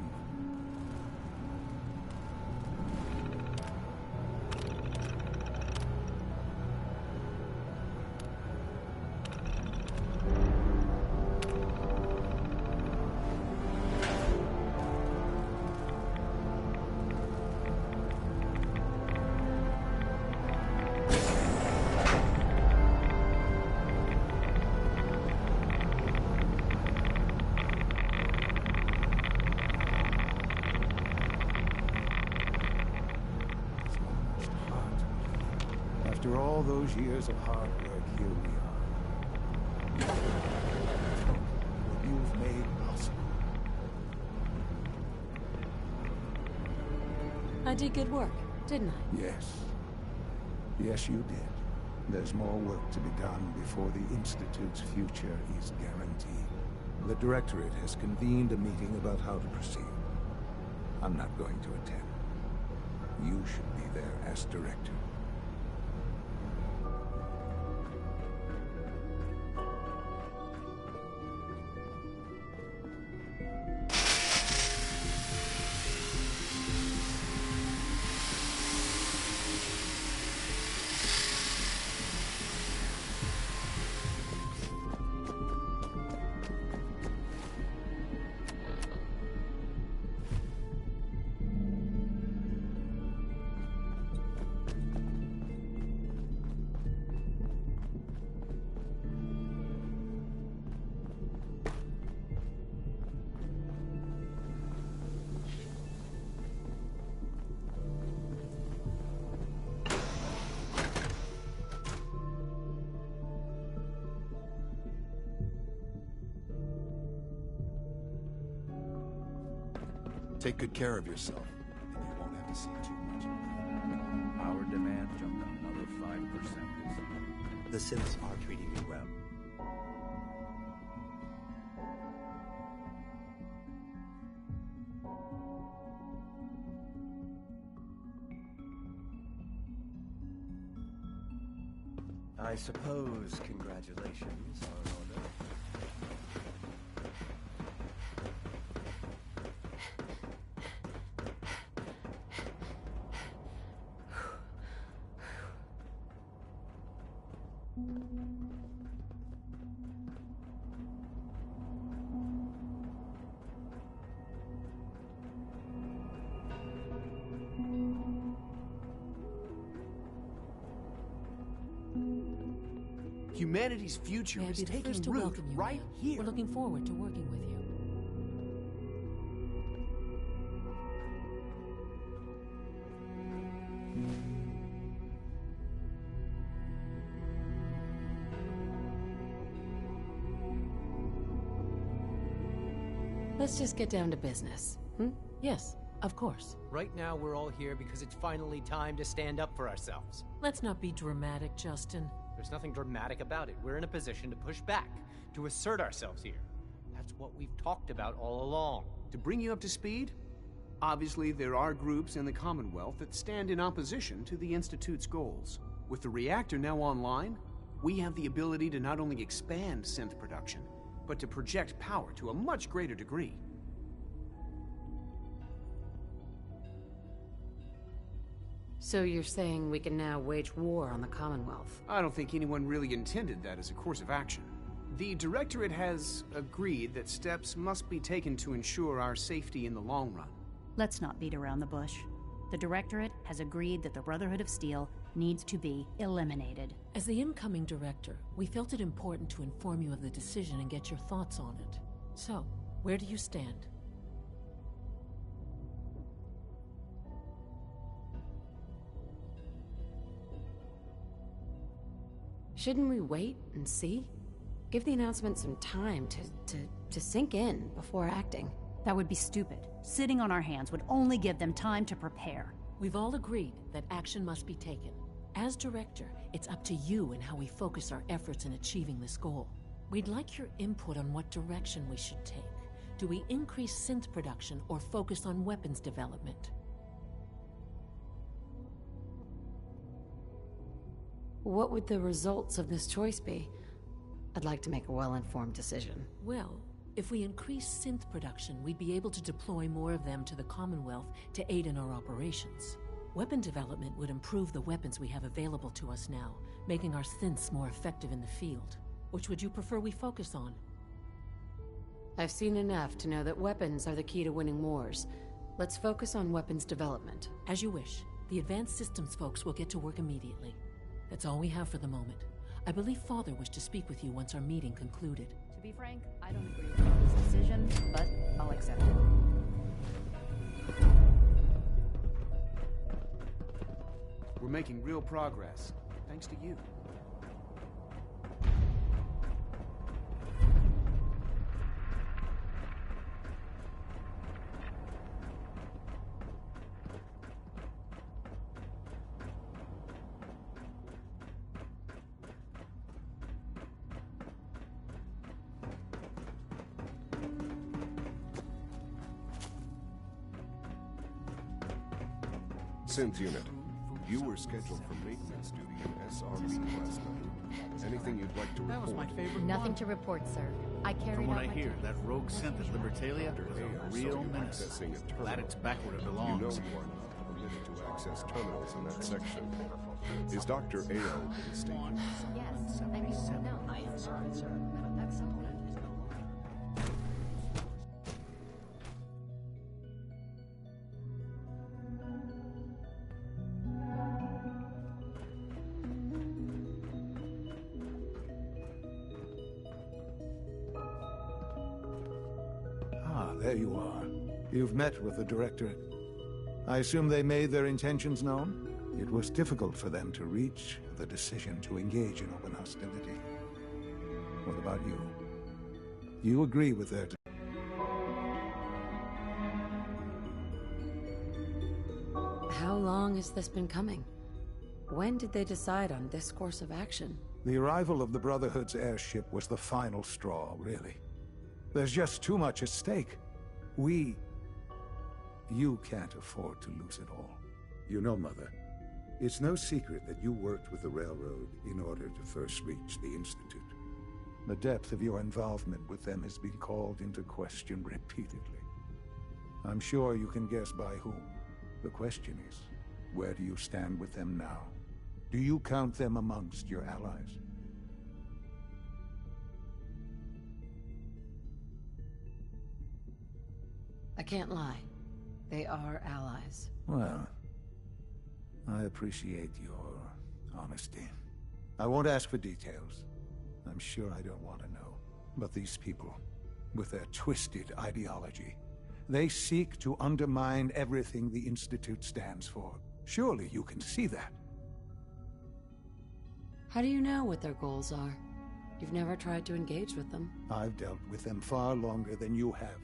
Speaker 1: all those years of hard work, here we are. What you've made possible.
Speaker 3: I did good work, didn't I?
Speaker 1: Yes. Yes, you did. There's more work to be done before the Institute's future is guaranteed. The Directorate has convened a meeting about how to proceed. I'm not going to attend. You should be there as Director.
Speaker 16: Take good care of yourself, and you won't have to see too much of me.
Speaker 9: Power demand jumped another 5%.
Speaker 18: The synths are treating me well. I suppose congratulations are in order.
Speaker 5: Humanity's future is taking
Speaker 3: first to
Speaker 5: root
Speaker 3: welcome you,
Speaker 5: right
Speaker 3: man.
Speaker 5: here.
Speaker 3: We're looking forward to working with you.
Speaker 6: Let's just get down to business.
Speaker 3: Yes, of course.
Speaker 2: Right now, we're all here because it's finally time to stand up for ourselves.
Speaker 3: Let's not be dramatic, Justin.
Speaker 2: There's nothing dramatic about it. We're in a position to push back, to assert ourselves here. That's what we've talked about all along.
Speaker 5: To bring you up to speed, obviously there are groups in the Commonwealth that stand in opposition to the Institute's goals. With the reactor now online, we have the ability to not only expand synth production, but to project power to a much greater degree.
Speaker 6: So you're saying we can now wage war on the Commonwealth?
Speaker 5: I don't think anyone really intended that as a course of action. The Directorate has agreed that steps must be taken to ensure our safety in the long run.
Speaker 4: Let's not beat around the bush. The Directorate has agreed that the Brotherhood of Steel needs to be eliminated.
Speaker 3: As the incoming director, we felt it important to inform you of the decision and get your thoughts on it. So, where do you stand?
Speaker 6: Shouldn't we wait and see? Give the announcement some time to sink in before acting.
Speaker 4: That would be stupid. Sitting on our hands would only give them time to prepare.
Speaker 3: We've all agreed that action must be taken. As director, it's up to you and how we focus our efforts in achieving this goal. We'd like your input on what direction we should take. Do we increase synth production or focus on weapons development?
Speaker 6: What would the results of this choice be? I'd like to make a well-informed decision.
Speaker 3: Well, if we increase synth production, we'd be able to deploy more of them to the Commonwealth to aid in our operations. Weapon development would improve the weapons we have available to us now, making our synths more effective in the field. Which would you prefer we focus on?
Speaker 6: I've seen enough to know that weapons are the key to winning wars. Let's focus on weapons development.
Speaker 3: As you wish. The Advanced Systems folks will get to work immediately. That's all we have for the moment. I believe Father wished to speak with you once our meeting concluded.
Speaker 4: To be frank, I don't agree with this decision, but I'll accept it.
Speaker 5: We're making real progress. thanks to you.
Speaker 19: Synth unit, you were scheduled for maintenance duty in SRB last night. Anything you'd like to report?
Speaker 20: That was my favorite
Speaker 11: Nothing
Speaker 20: one.
Speaker 11: to report, sir. I carried
Speaker 20: From what
Speaker 11: out
Speaker 20: I
Speaker 11: my
Speaker 20: hear,
Speaker 11: duties.
Speaker 20: that rogue synth at Libertalia was a real menace. Glad it's back where it
Speaker 19: You know
Speaker 20: belongs.
Speaker 19: you are not permitted to access terminals in that section. Is Dr. Ao in the station?
Speaker 11: Yes, I mean, no.
Speaker 7: I am sorry, sir.
Speaker 11: That's so
Speaker 1: Ah, there you are. You've met with the Directorate. I assume they made their intentions known? It was difficult for them to reach the decision to engage in open hostility. What about you? You agree with their...
Speaker 6: How long has this been coming? When did they decide on this course of action?
Speaker 1: The arrival of the Brotherhood's airship was the final straw, really. There's just too much at stake. You can't afford to lose it all.
Speaker 21: You know, Mother, it's no secret that you worked with the Railroad in order to first reach the Institute.
Speaker 1: The depth of your involvement with them has been called into question repeatedly. I'm sure you can guess by whom. The question is, where do you stand with them now? Do you count them amongst your allies?
Speaker 6: I can't lie. They are allies.
Speaker 1: Well, I appreciate your honesty. I won't ask for details. I'm sure I don't want to know. But these people, with their twisted ideology, they seek to undermine everything the Institute stands for. Surely you can see that.
Speaker 6: How do you know what their goals are? You've never tried to engage with them.
Speaker 1: I've dealt with them far longer than you have.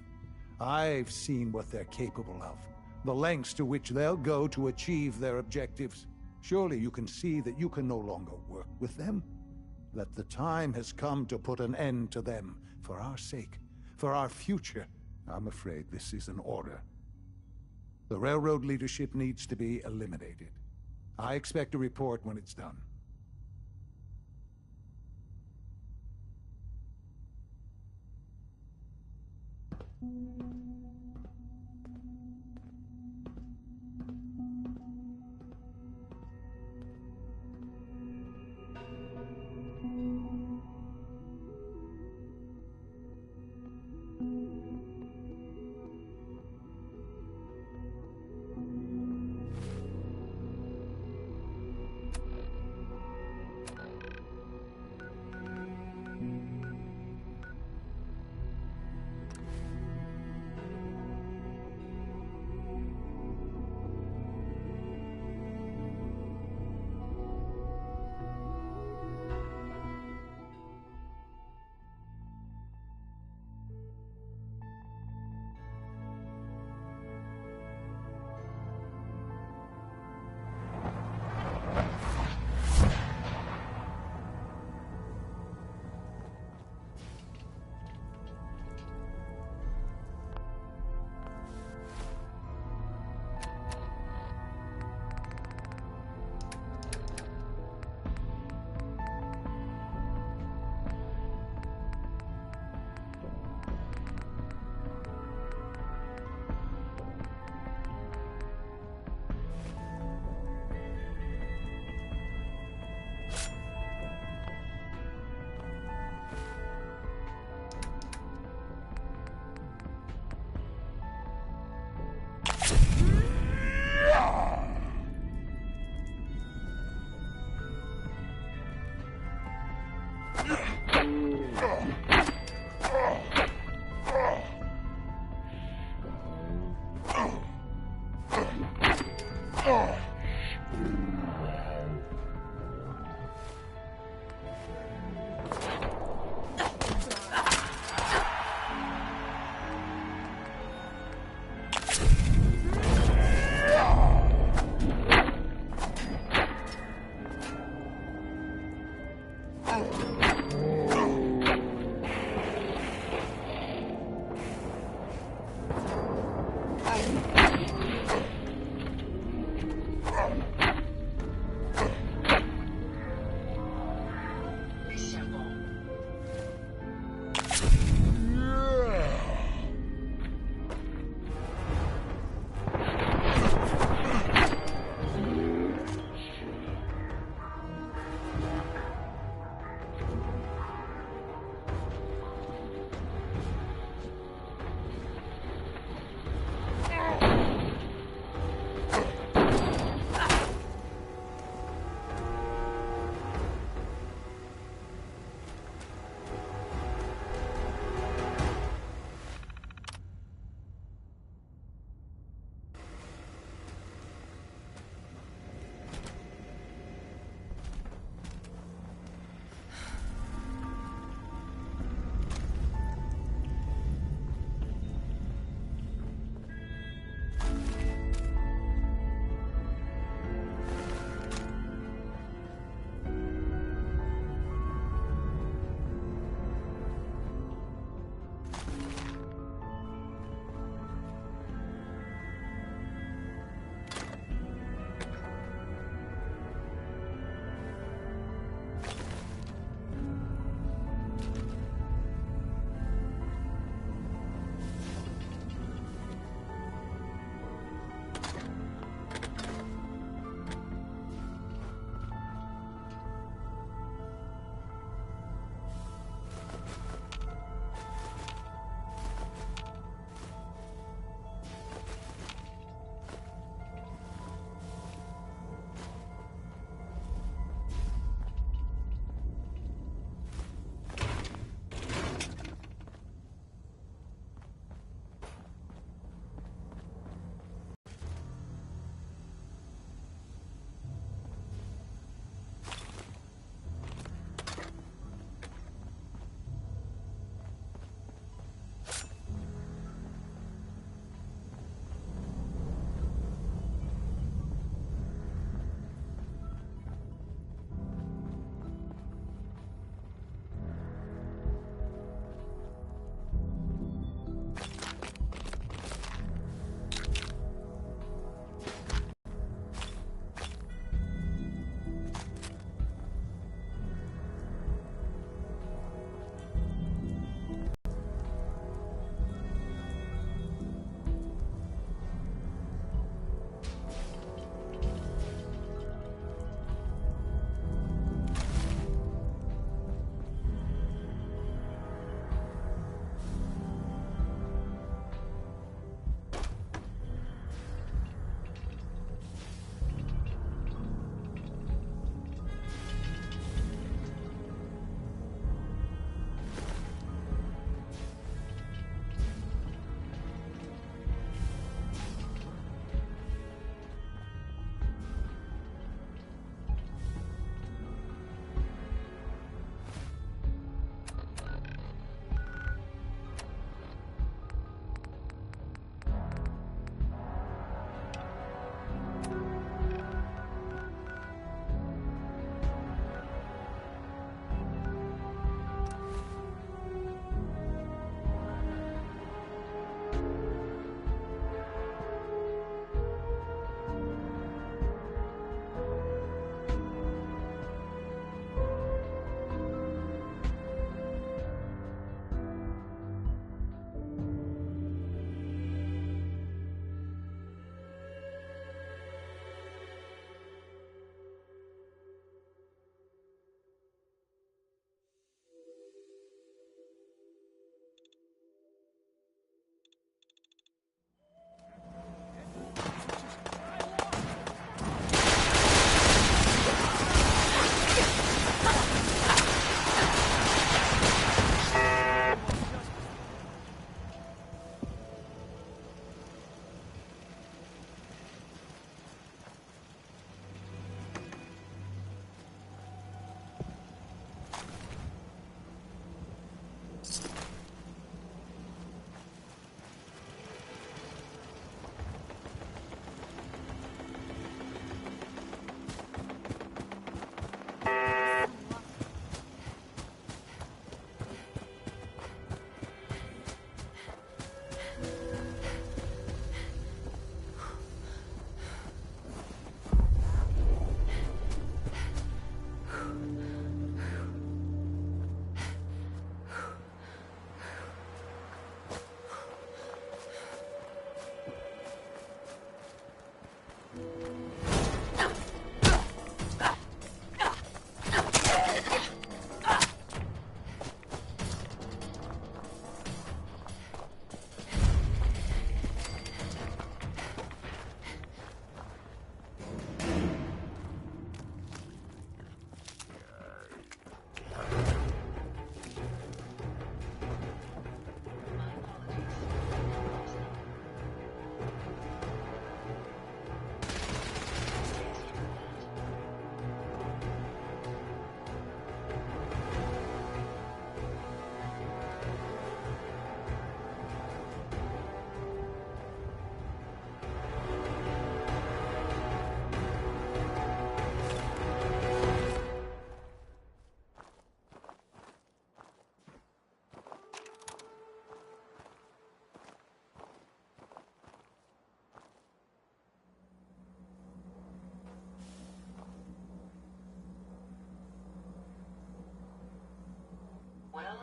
Speaker 1: I've seen what they're capable of, the lengths to which they'll go to achieve their objectives. Surely you can see that you can no longer work with them, that the time has come to put an end to them, for our sake, for our future. I'm afraid this is an order. The Railroad leadership needs to be eliminated. I expect a report when it's done.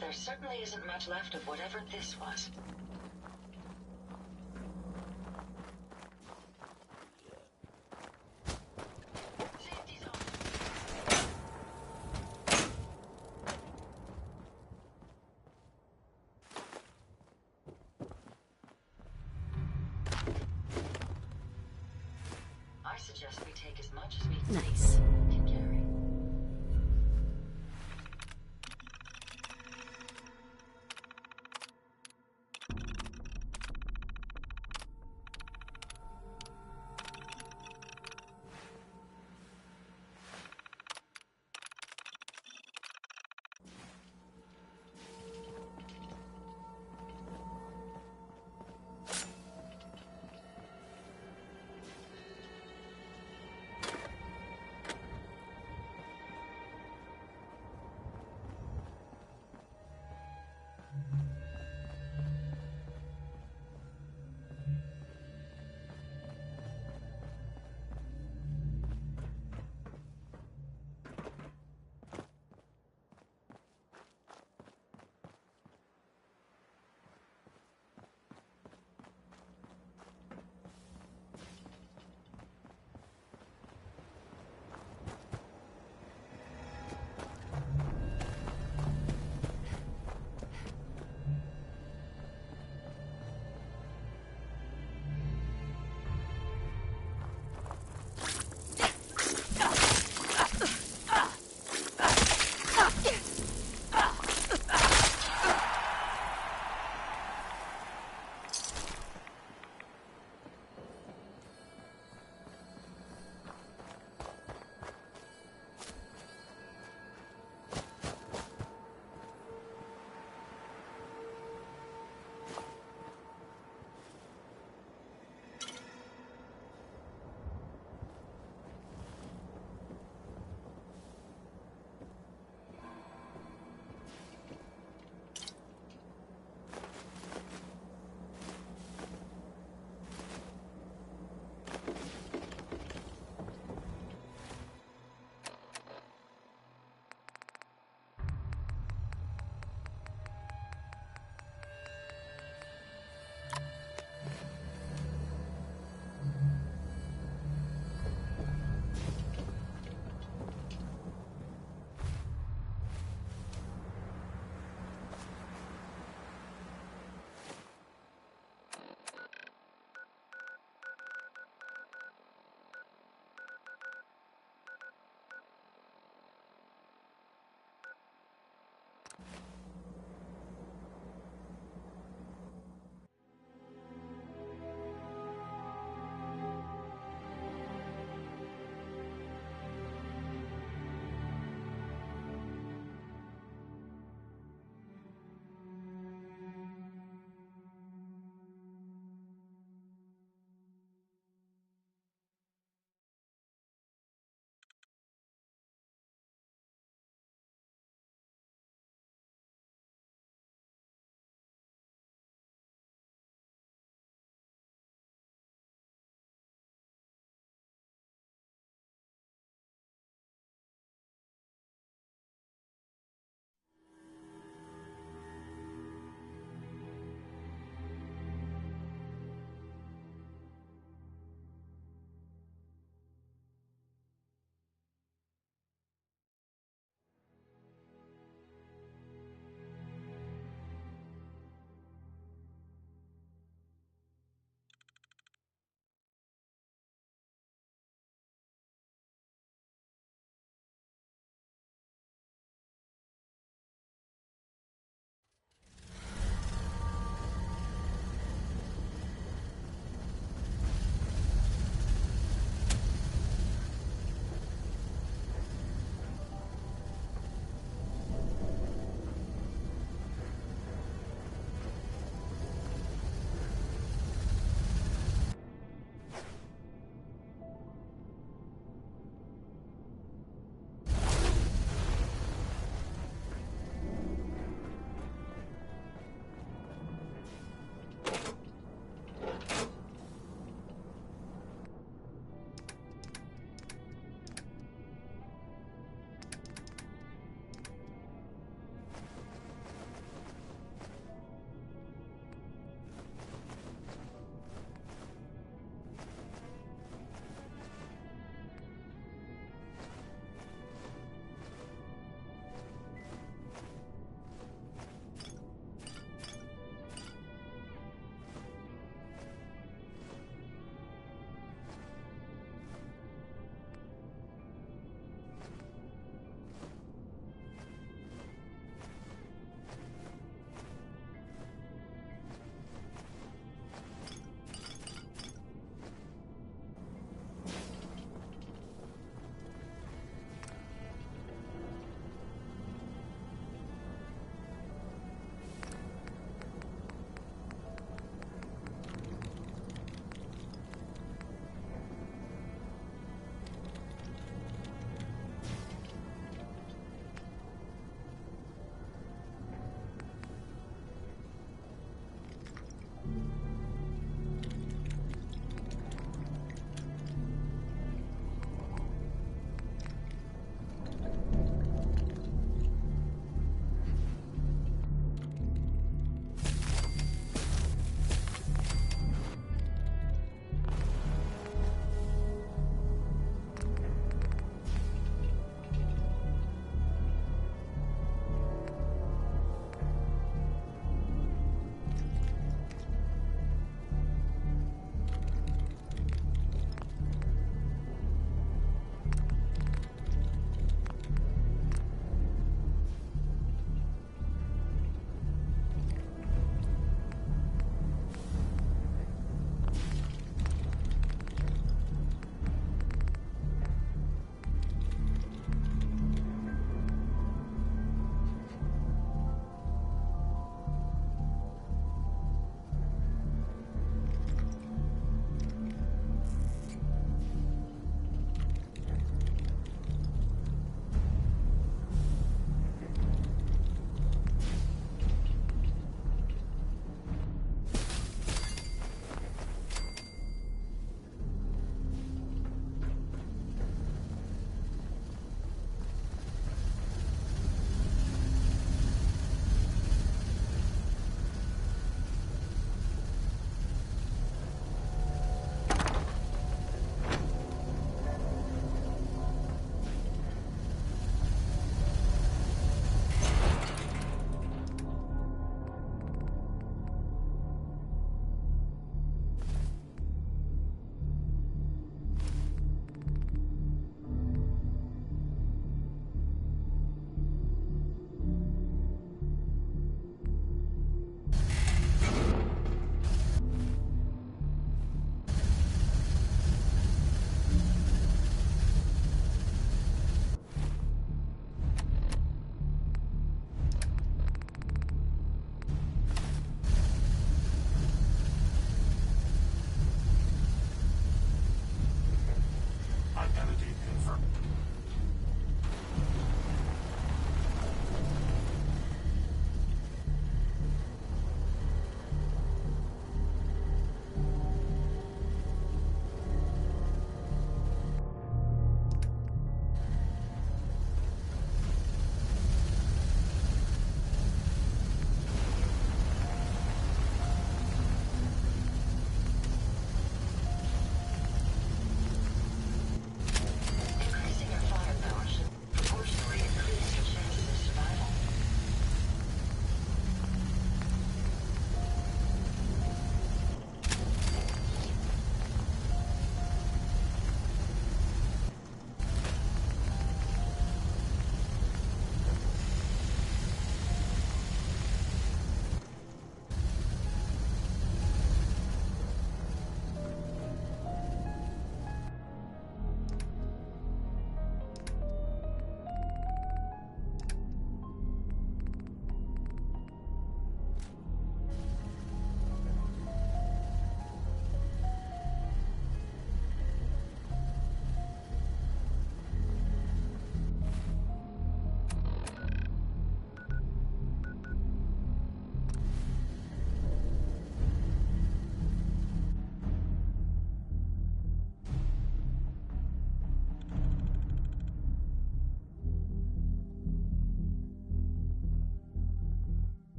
Speaker 8: there certainly isn't much left of whatever this was. I suggest we take as much as we
Speaker 6: Nice.
Speaker 8: can carry.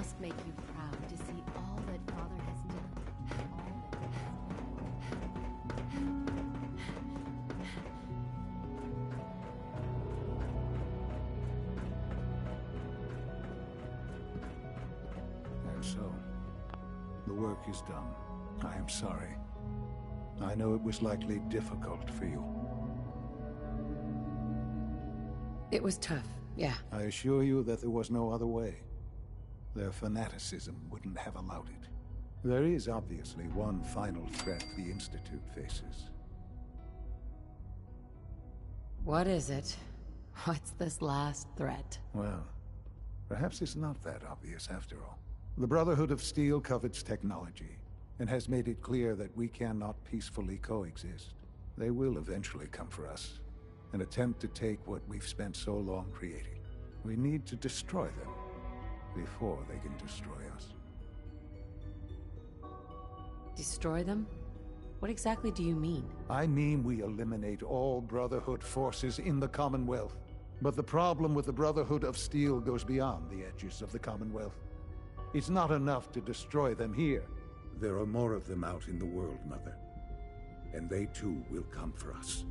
Speaker 4: must make you proud to see all that Father has done. All that
Speaker 1: And so, the work is done. I am sorry. I know it was likely difficult for you.
Speaker 6: It was tough, yeah.
Speaker 1: I assure you that there was no other way. Their fanaticism wouldn't have allowed it. There is obviously one final threat the Institute faces.
Speaker 6: What is it? What's this last threat?
Speaker 1: Well, perhaps it's not that obvious after all. The Brotherhood of Steel covets technology, and has made it clear that we cannot peacefully coexist. They will eventually come for us, and attempt to take what we've spent so long creating. We need to destroy them before they can destroy us.
Speaker 6: Destroy them? What exactly do you mean?
Speaker 1: I mean we eliminate all Brotherhood forces in the Commonwealth. But the problem with the Brotherhood of Steel goes beyond the edges of the Commonwealth. It's not enough to destroy them here.
Speaker 21: There are more of them out in the world, Mother. And they too will come for us.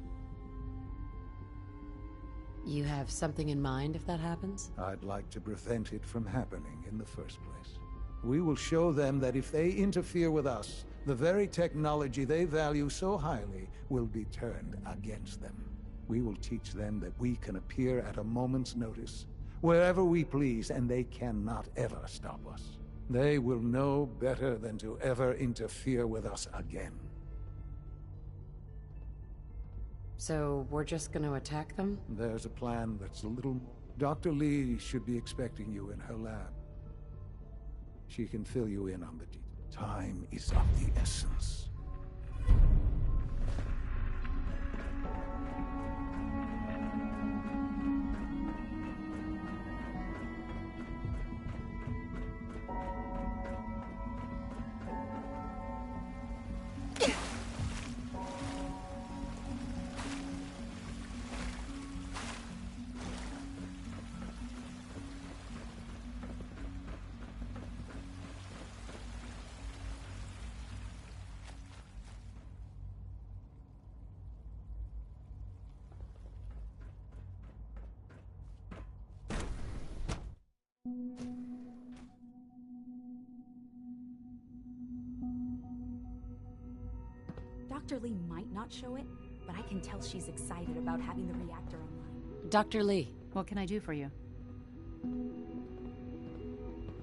Speaker 6: You have something in mind if that happens?
Speaker 1: I'd like to prevent it from happening in the first place. We will show them that if they interfere with us, the very technology they value so highly will be turned against them. We will teach them that we can appear at a moment's notice, wherever we please, and they cannot ever stop us. They will know better than to ever interfere with us again.
Speaker 6: So, we're just gonna attack them?
Speaker 1: There's a plan that's a little... Dr. Lee should be expecting you in her lab. She can fill you in on the details. Time is of the essence.
Speaker 11: Dr. Lee might not show it, but I can tell she's excited about having the reactor online.
Speaker 6: Dr. Lee.
Speaker 4: What can I do for you?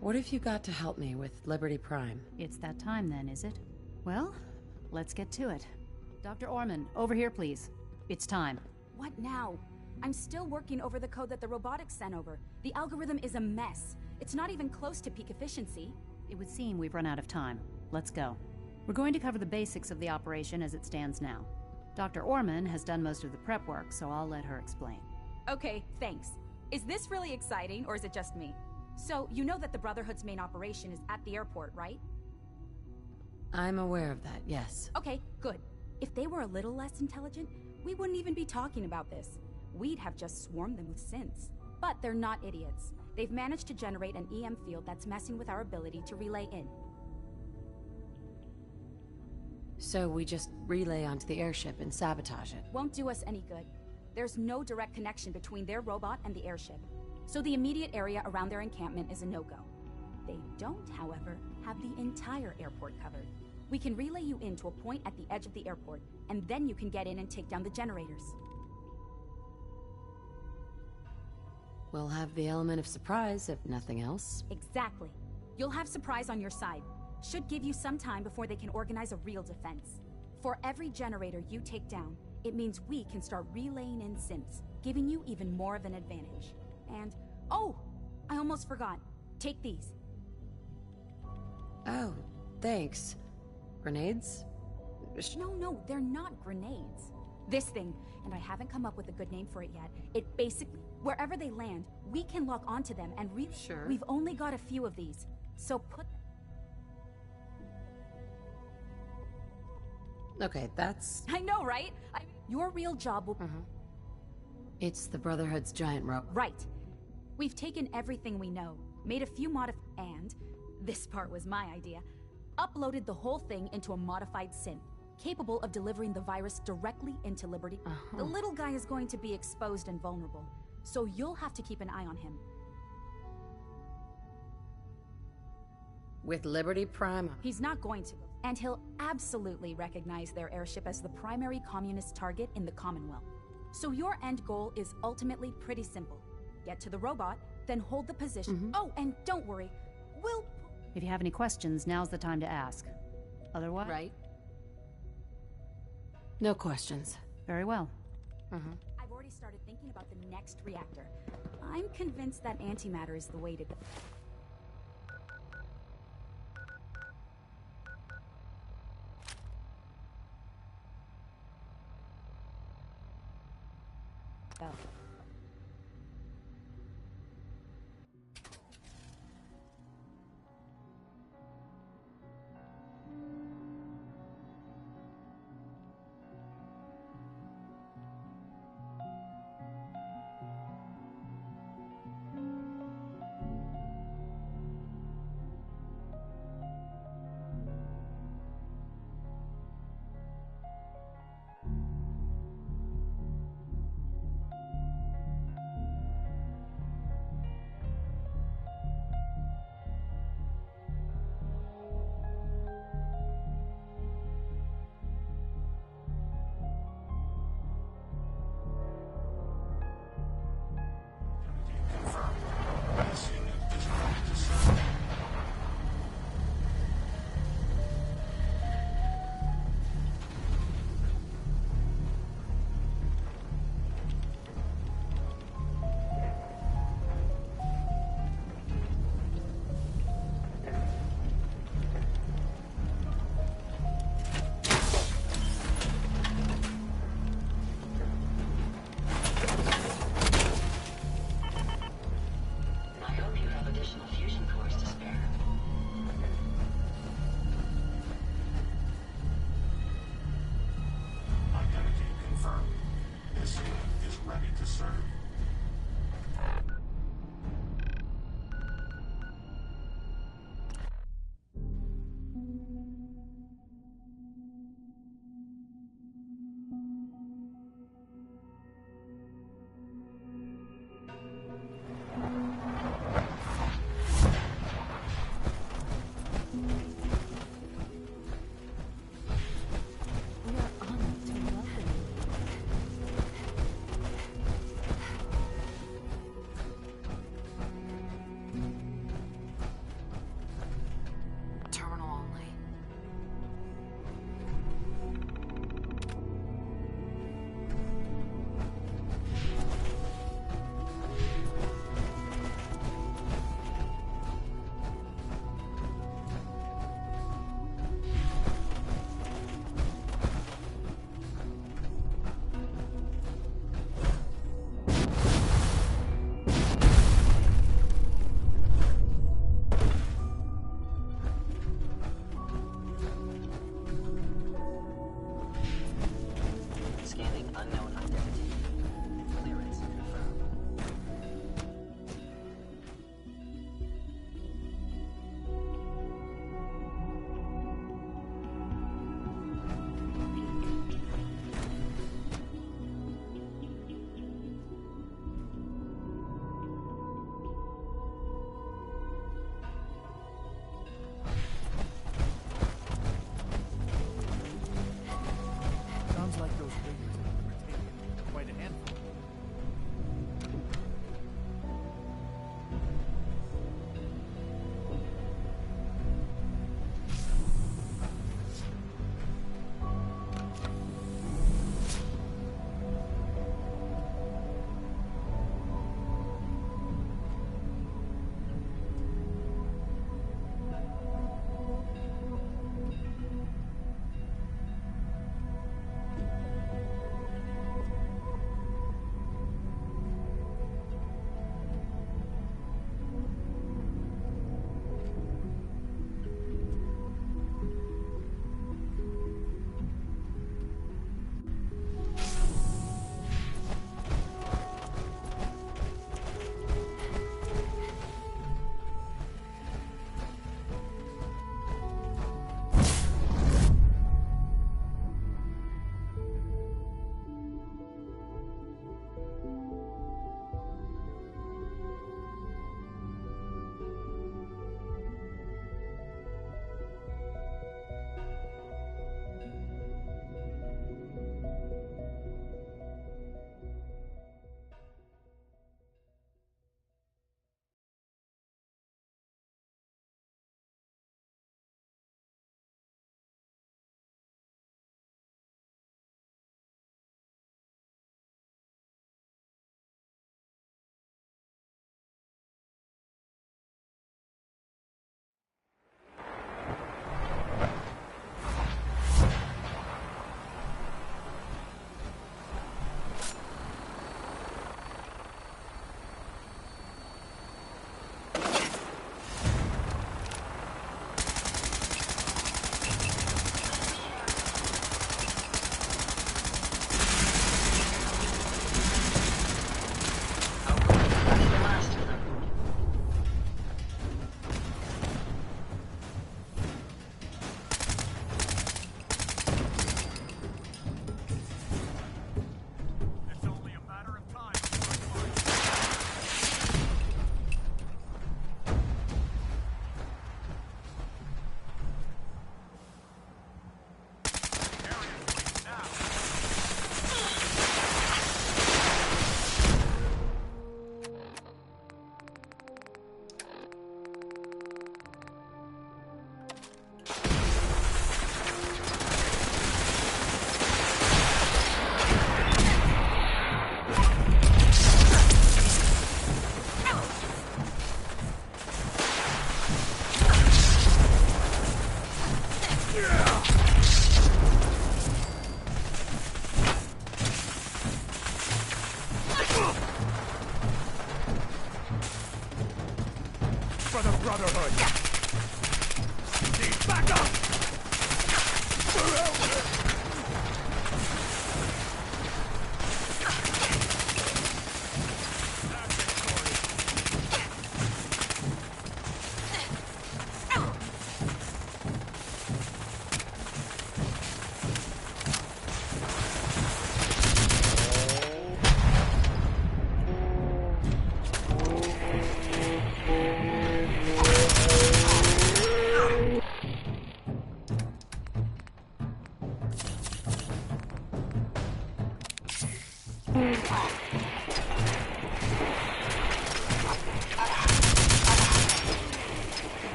Speaker 6: What have you got to help me with Liberty Prime?
Speaker 4: It's that time then, is it? Well, let's get to it. Dr. Orman, over here, please. It's time.
Speaker 11: What now? I'm still working over the code that the robotics sent over. The algorithm is a mess. It's not even close to peak efficiency.
Speaker 4: It would seem we've run out of time. Let's go. We're going to cover the basics of the operation as it stands now. Dr. Orman has done most of the prep work, so I'll let her explain.
Speaker 11: Okay, thanks. Is this really exciting, or is it just me? So, you know that the Brotherhood's main operation is at the airport, right?
Speaker 6: I'm aware of that, yes.
Speaker 11: Okay, good. If they were a little less intelligent, we wouldn't even be talking about this. We'd have just swarmed them with synths. But they're not idiots. They've managed to generate an EM field that's messing with our ability to relay in.
Speaker 6: So we just relay onto the airship and sabotage it?
Speaker 11: Won't do us any good. There's no direct connection between their robot and the airship, so the immediate area around their encampment is a no-go. They don't, however, have the entire airport covered. We can relay you in to a point at the edge of the airport, and then you can get in and take down the generators.
Speaker 6: We'll have the element of surprise, if nothing else.
Speaker 11: Exactly. You'll have surprise on your side. Should give you some time before they can organize a real defense. For every generator you take down, it means we can start relaying in synths, giving you even more of an advantage. And, oh, I almost forgot. Take these.
Speaker 6: Oh, thanks. Grenades?
Speaker 11: No, they're not grenades. This thing, and I haven't come up with a good name for it yet, it basically, wherever they land, we can lock onto them and
Speaker 6: Sure.
Speaker 11: We've only got a few of these, so put...
Speaker 6: Okay, that's...
Speaker 11: I know, right? Your real job will...
Speaker 6: It's the Brotherhood's giant robot.
Speaker 11: Right. We've taken everything we know. made a few and, this part was my idea, uploaded the whole thing into a modified synth, capable of delivering the virus directly into Liberty. The little guy is going to be exposed and vulnerable, so you'll have to keep an eye on him.
Speaker 6: With Liberty Prime?
Speaker 11: He's not going to, and he'll absolutely recognize their airship as the primary communist target in the Commonwealth. So your end goal is ultimately pretty simple. Get to the robot, then hold the position. Oh, and don't worry, we'll...
Speaker 4: If you have any questions, now's the time to ask. Otherwise...
Speaker 6: Right. No questions.
Speaker 4: Very well.
Speaker 11: I've already started thinking about the next reactor. I'm convinced that antimatter is the way to go.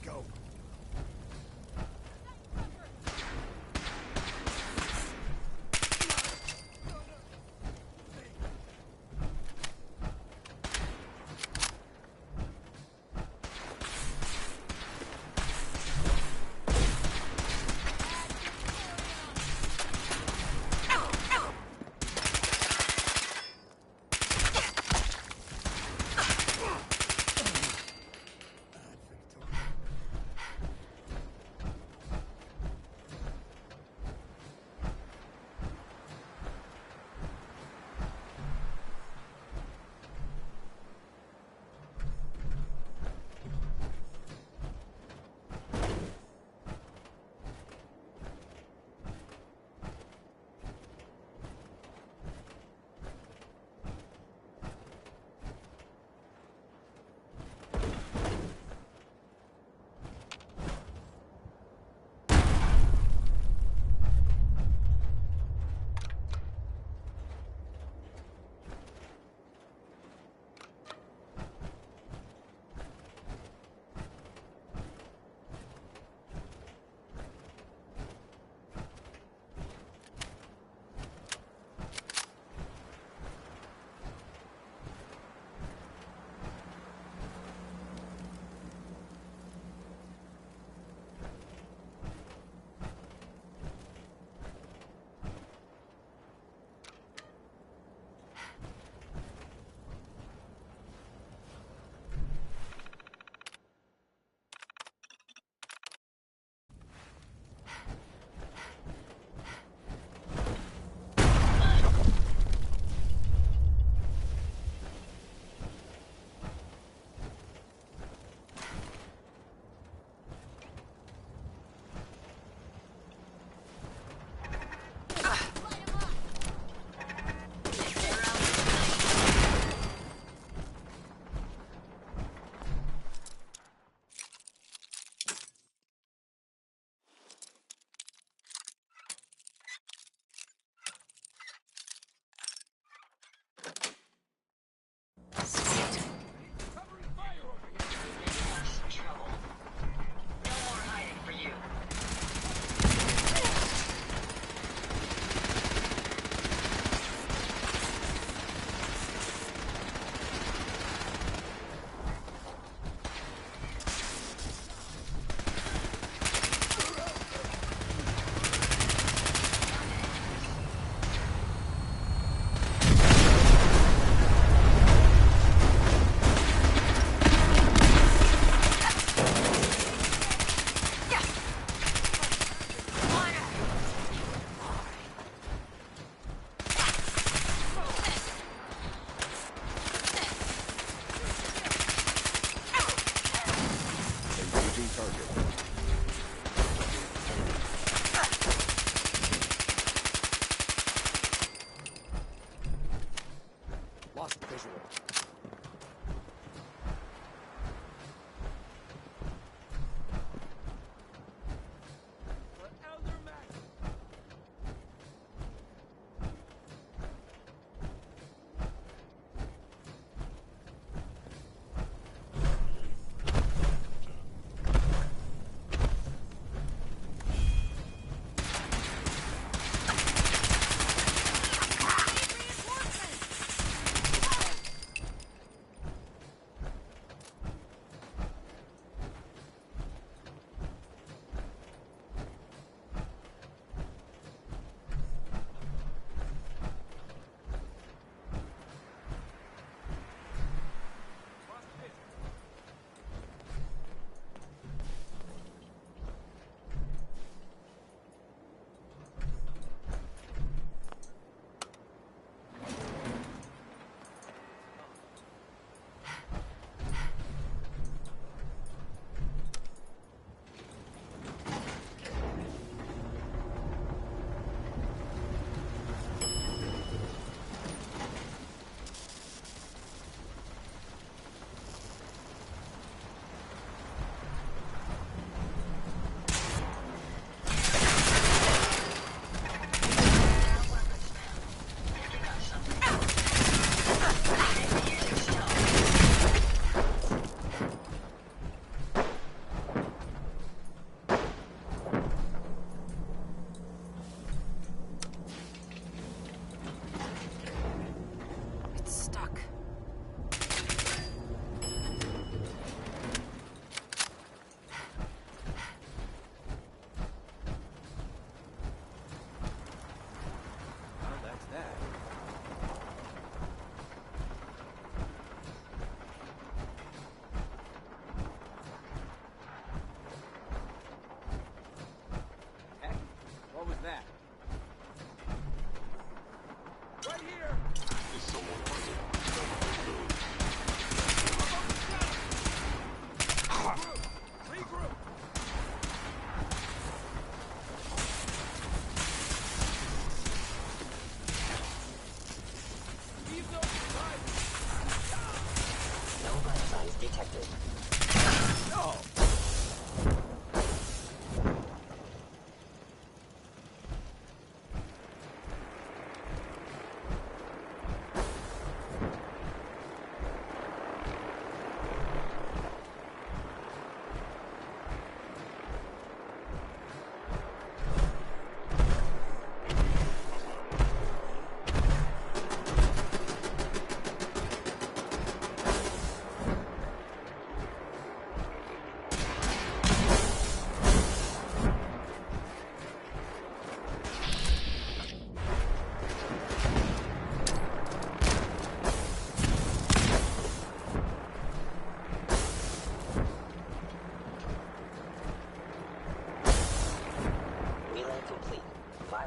Speaker 14: go.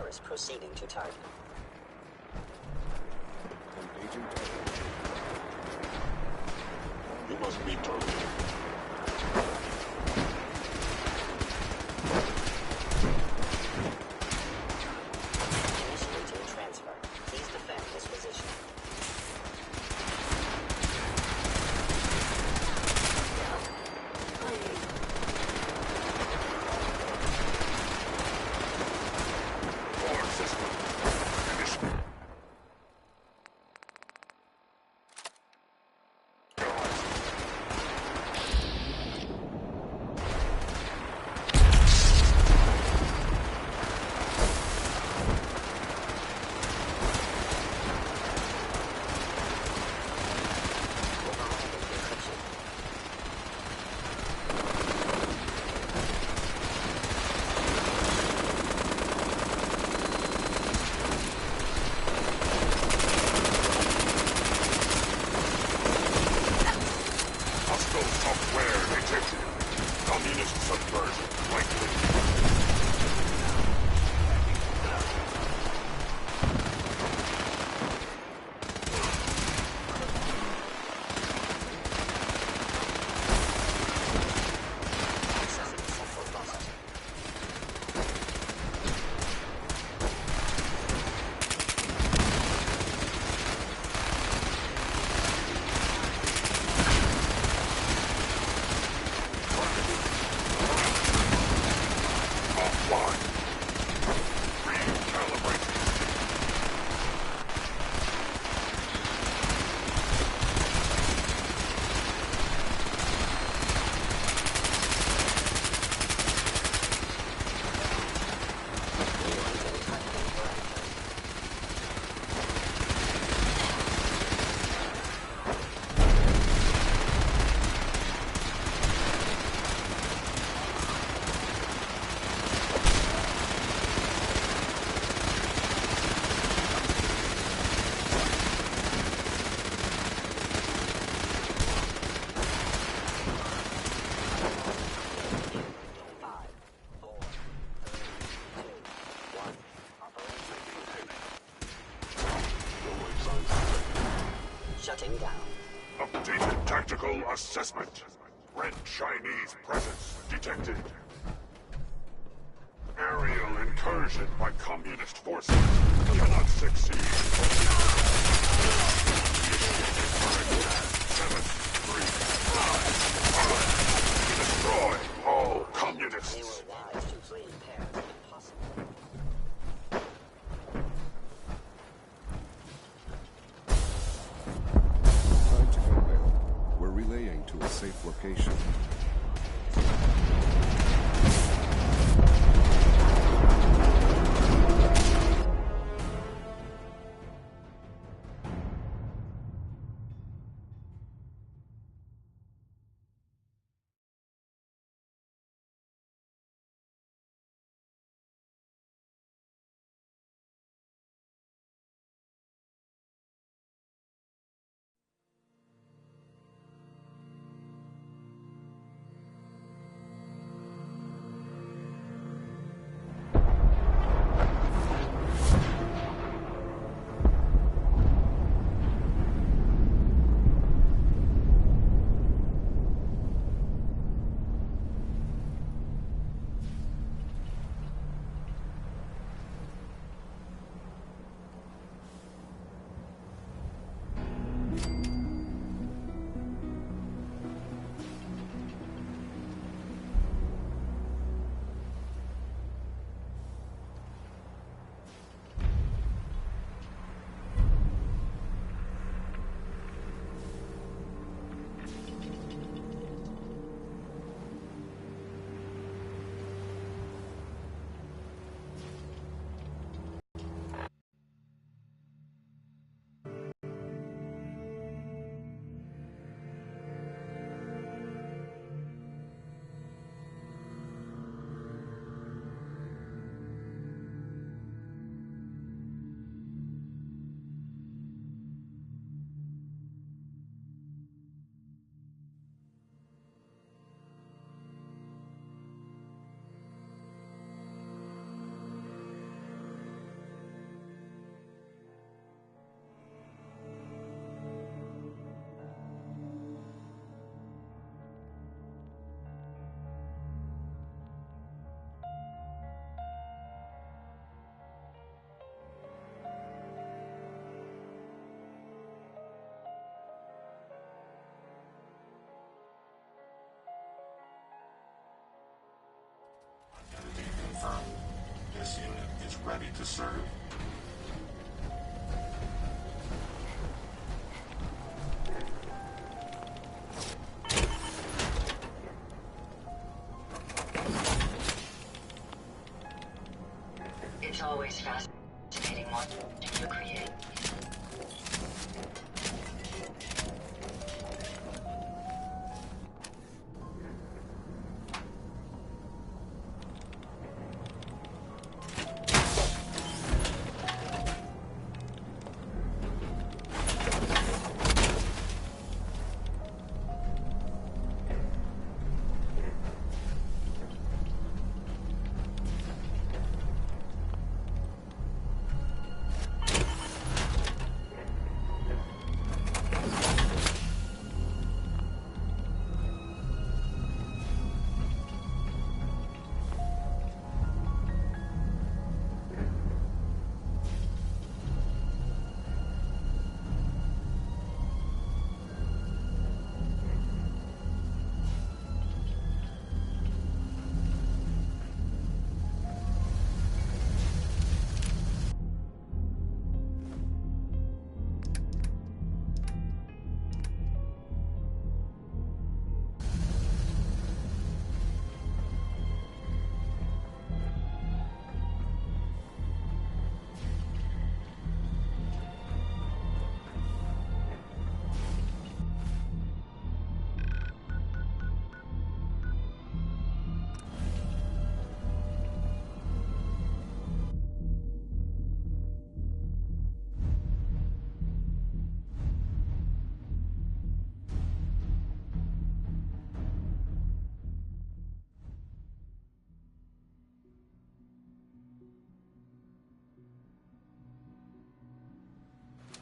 Speaker 7: Traverse proceeding to target.
Speaker 19: Engaging target. You must be targeted.
Speaker 7: Initiating transfer. Please defend this position. Shutting down.
Speaker 19: Updated tactical assessment. Red Chinese presence detected. Aerial incursion by communist forces cannot succeed. Initiating current 7, 3, 5, 4. Destroy all communists.
Speaker 7: We were wise to flee in pairs if possible.
Speaker 19: Time to go there. We're relaying to a safe location.
Speaker 10: is ready to serve.
Speaker 8: It's always fascinating watching you create.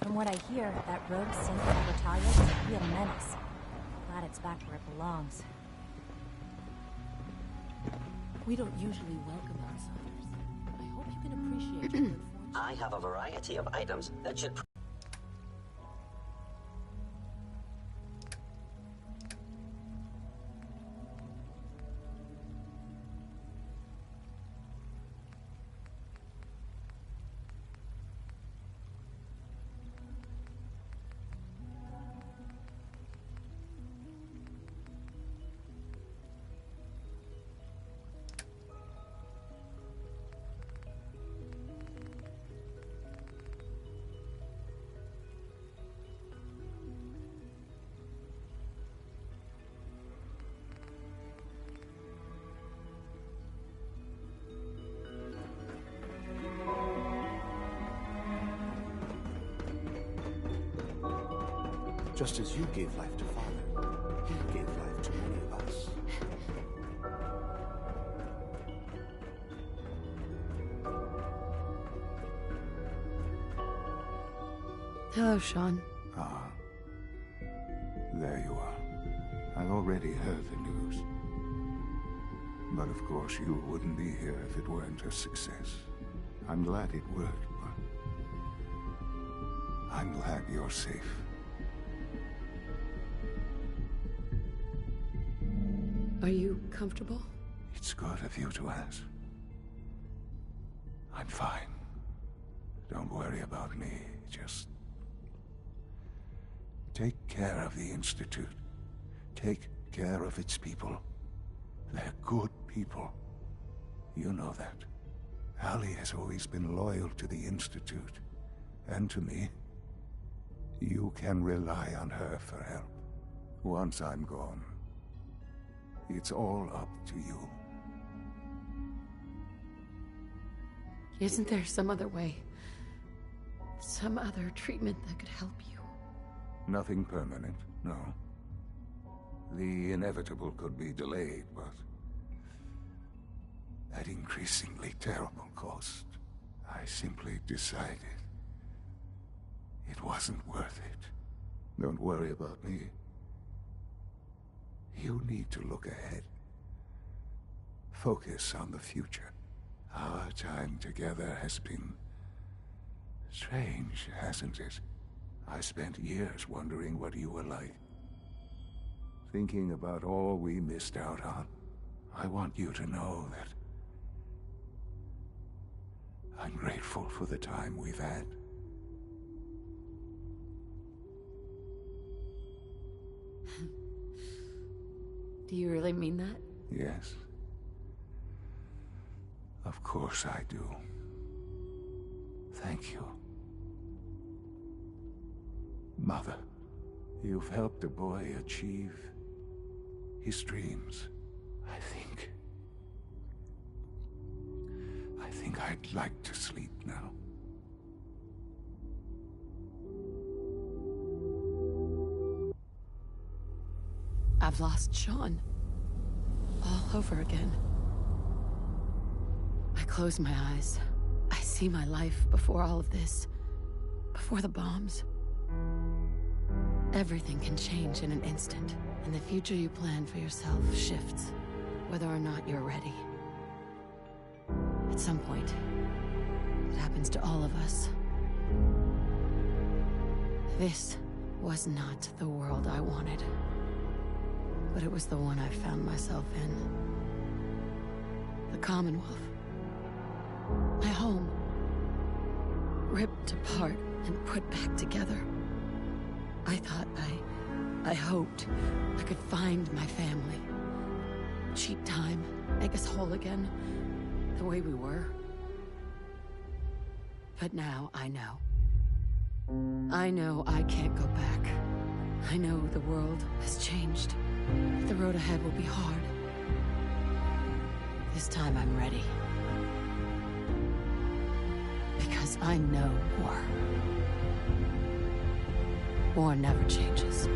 Speaker 22: From what I hear, that rogue synth of Natalia is a real menace. Glad it's back where it belongs.
Speaker 3: We don't usually welcome outsiders. I hope you can appreciate your good fortune.
Speaker 7: I have a variety of items that should...
Speaker 18: Just as you gave life to Father, he gave life to many of us.
Speaker 6: Hello, Sean.
Speaker 21: Ah. There you are. I already heard the news. But of course you wouldn't be here if it weren't a success. I'm glad it worked, but... I'm glad you're safe.
Speaker 6: Are you comfortable?
Speaker 21: It's good of you to ask. I'm fine. Don't worry about me. Just... take care of the Institute. Take care of its people. They're good people. You know that. Allie has always been loyal to the Institute. And to me. You can rely on her for help. Once I'm gone, it's all up to you.
Speaker 6: Isn't there some other way? Some other treatment that could help you?
Speaker 21: Nothing permanent, no. The inevitable could be delayed, but... at increasingly terrible cost, I simply decided it wasn't worth it. Don't worry about me. You need to look ahead. Focus on the future. Our time together has been strange, hasn't it? I spent years wondering what you were like. Thinking about all we missed out on. I want you to know that I'm grateful for the time we've had.
Speaker 6: Do you really mean that?
Speaker 21: Yes. Of course I do. Thank you. Mother, you've helped a boy achieve his dreams. I think I'd like to sleep now.
Speaker 6: I've lost Sean. All over again. I close my eyes. I see my life before all of this. Before the bombs. Everything can change in an instant, and the future you plan for yourself shifts, whether or not you're ready. At some point, it happens to all of us. This was not the world I wanted, but it was the one I found myself in. The Commonwealth. My home. Ripped apart and put back together. I thought I hoped I could find my family. Cheat time, make us whole again, the way we were. But now I know. I know I can't go back. I know the world has changed. The road ahead will be hard. This time I'm ready. Because I know war. War never changes.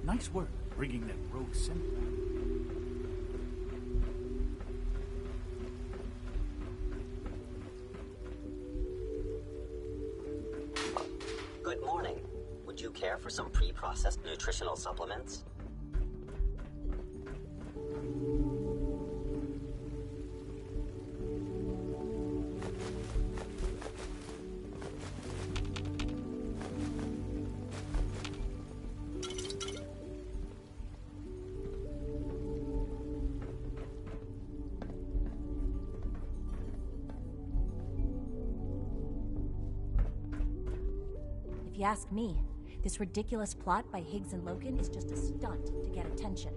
Speaker 20: Nice work bringing that rogue synth back.
Speaker 7: Good morning. Would you care for some pre-processed nutritional supplements?
Speaker 22: If you ask me, this ridiculous plot by Higgs and Loken is just a stunt to get attention.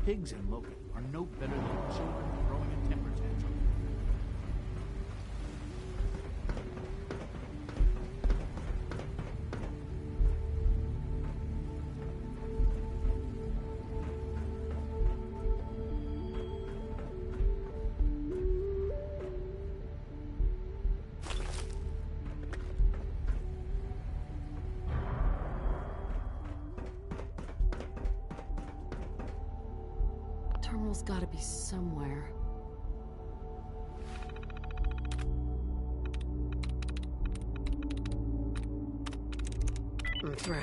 Speaker 20: Higgs and Loken are no better than children throwing a temper tantrum.
Speaker 6: Terminal's gotta be somewhere. I'm through.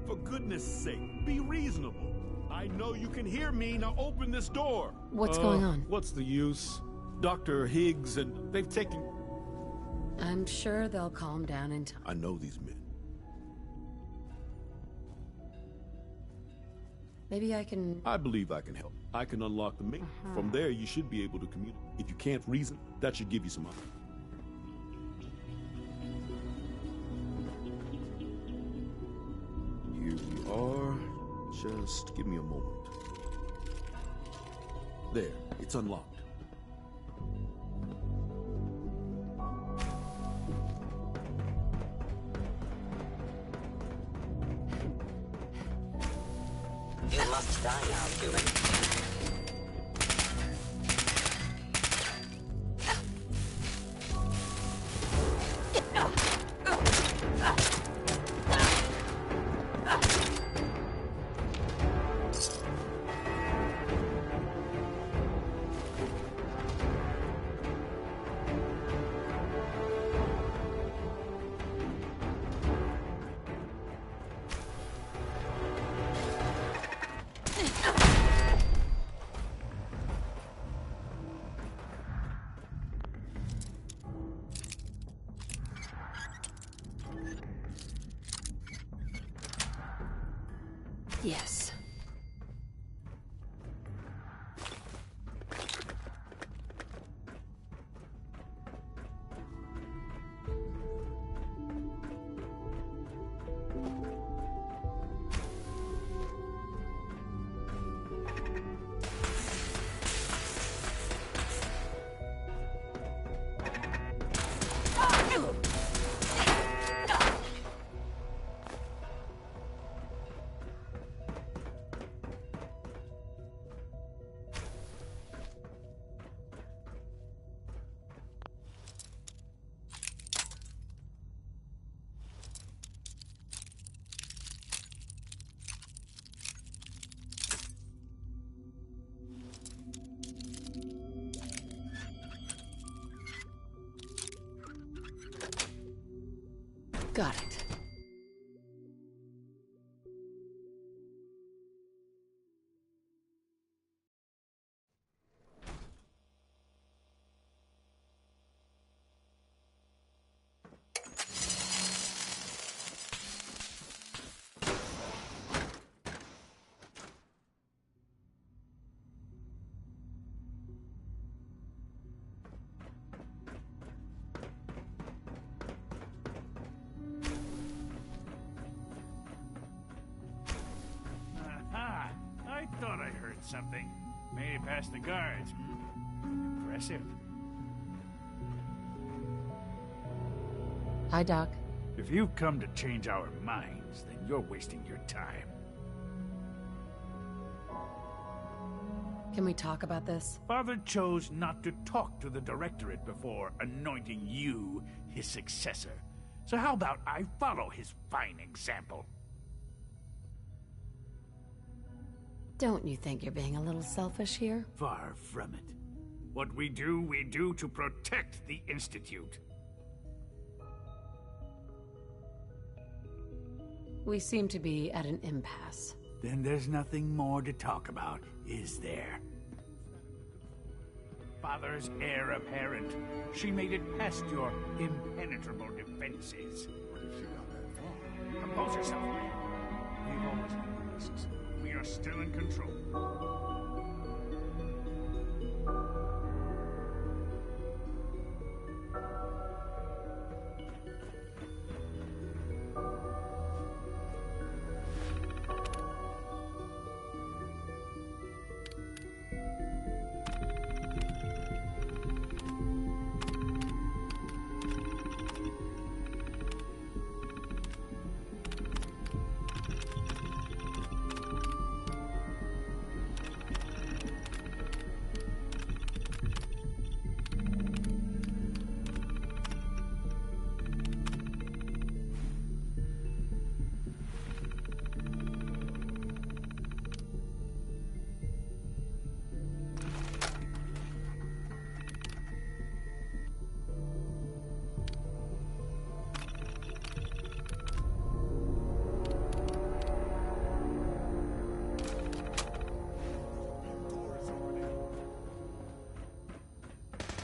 Speaker 10: For goodness sake, be reasonable. I know you can hear me. Now open this door.
Speaker 6: What's going on?
Speaker 10: What's the use? Dr. Higgs and they've taken...
Speaker 6: I'm sure they'll calm down in time.
Speaker 10: I know these men.
Speaker 6: Maybe I can...
Speaker 10: I believe I can help. I can unlock the main. From there, you should be able to communicate. If you can't reason, that should give you some options. Here we are. Just give me a moment. There, it's unlocked.
Speaker 7: You must die now, human.
Speaker 6: Yes. Got it.
Speaker 20: I thought I heard something. Made it past the guards. Impressive.
Speaker 6: Hi, Doc.
Speaker 20: If you've come to change our minds, then you're wasting your time.
Speaker 6: Can we talk about this?
Speaker 20: Father chose not to talk to the Directorate before anointing you his successor. So how about I follow his fine example?
Speaker 6: Don't you think you're being a little selfish here?
Speaker 20: Far from it. What we do to protect the Institute.
Speaker 6: We seem to be at an impasse.
Speaker 20: Then there's nothing more to talk about, is there? Father's heir apparent. She made it past your impenetrable defenses.
Speaker 16: What if she got that far?
Speaker 20: Compose yourself, man. We've always known risks. We are still in control.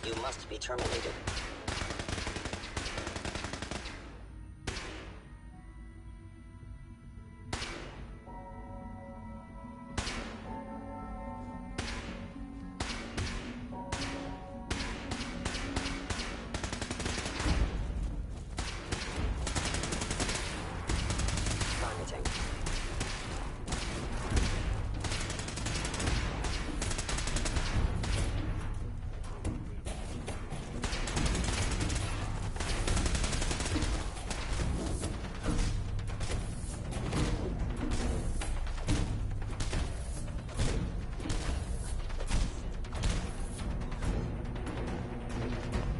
Speaker 7: You must be terminated. Targeting.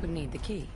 Speaker 6: We need the key.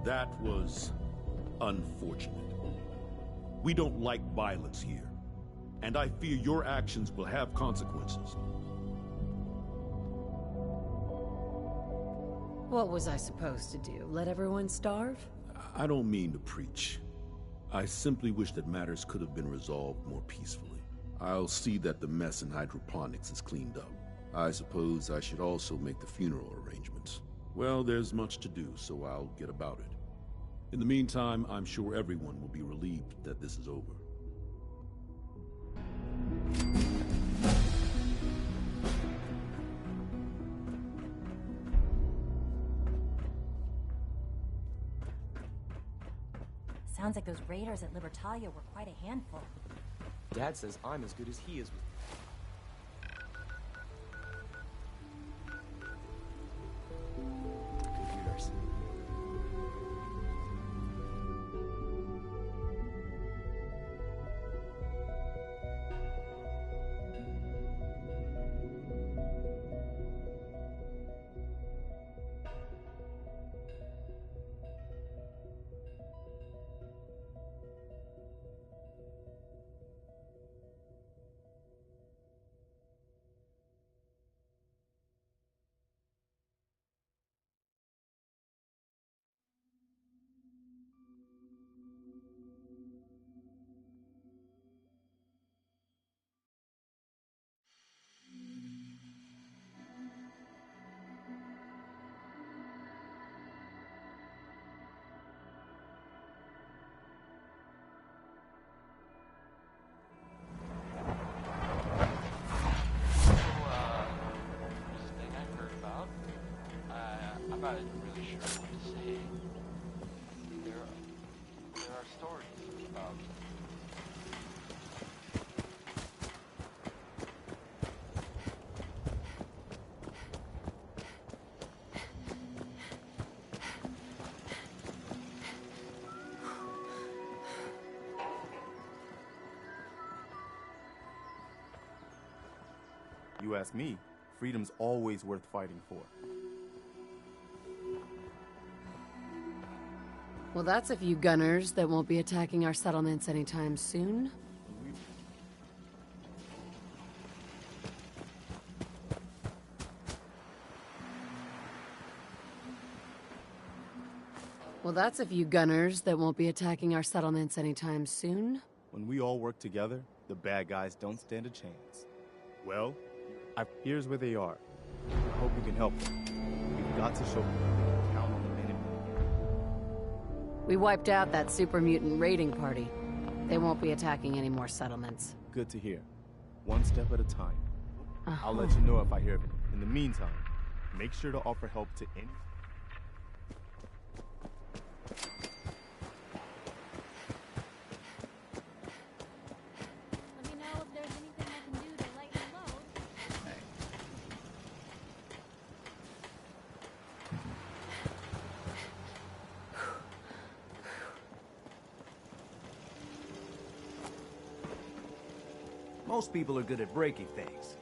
Speaker 10: That was unfortunate. We don't like violence here, and I fear your actions will have consequences.
Speaker 6: What was I supposed to do? Let everyone starve?
Speaker 10: I don't mean to preach. I simply wish that matters could have been resolved more peacefully. I'll see that the mess in hydroponics is cleaned up. I suppose I should also make the funeral arrangements. Well, there's much to do, so I'll get about it. In the meantime, I'm sure everyone will be relieved that this is over.
Speaker 22: Sounds like those raiders at Libertalia were quite a handful.
Speaker 12: Dad says I'm as good as he is with computers.
Speaker 13: I'm not really sure what to say. There are stories about
Speaker 12: You ask me, freedom's always worth fighting for.
Speaker 6: Well, that's a few gunners that won't be attacking our settlements anytime soon. Well, that's a few gunners that won't be attacking our settlements anytime soon.
Speaker 12: When we all work together, the bad guys don't stand a chance. Well, here's where they are. I hope you can help them. We've got to show them we can count on the men and women.
Speaker 6: We wiped out that super mutant raiding party. They won't be attacking any more settlements.
Speaker 12: Good to hear. One step at a time. I'll let you know if I hear of it. In the meantime, make sure to offer help to any...
Speaker 22: Let me know if there's anything I can do to lighten the load.
Speaker 23: Most people are good at breaking things.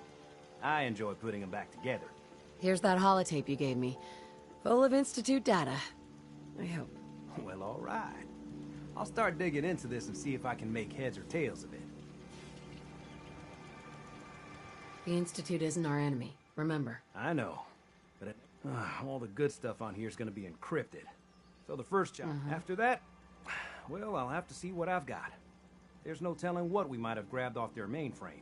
Speaker 23: I enjoy putting them back together.
Speaker 6: Here's that holotape you gave me. Full of Institute data. I hope.
Speaker 23: Well, all right. I'll start digging into this and see if I can make heads or tails of it.
Speaker 6: The Institute isn't our enemy, remember.
Speaker 23: I know, but all the good stuff on here is going to be encrypted. So the first job. After that, well, I'll have to see what I've got. There's no telling what we might have grabbed off their mainframe.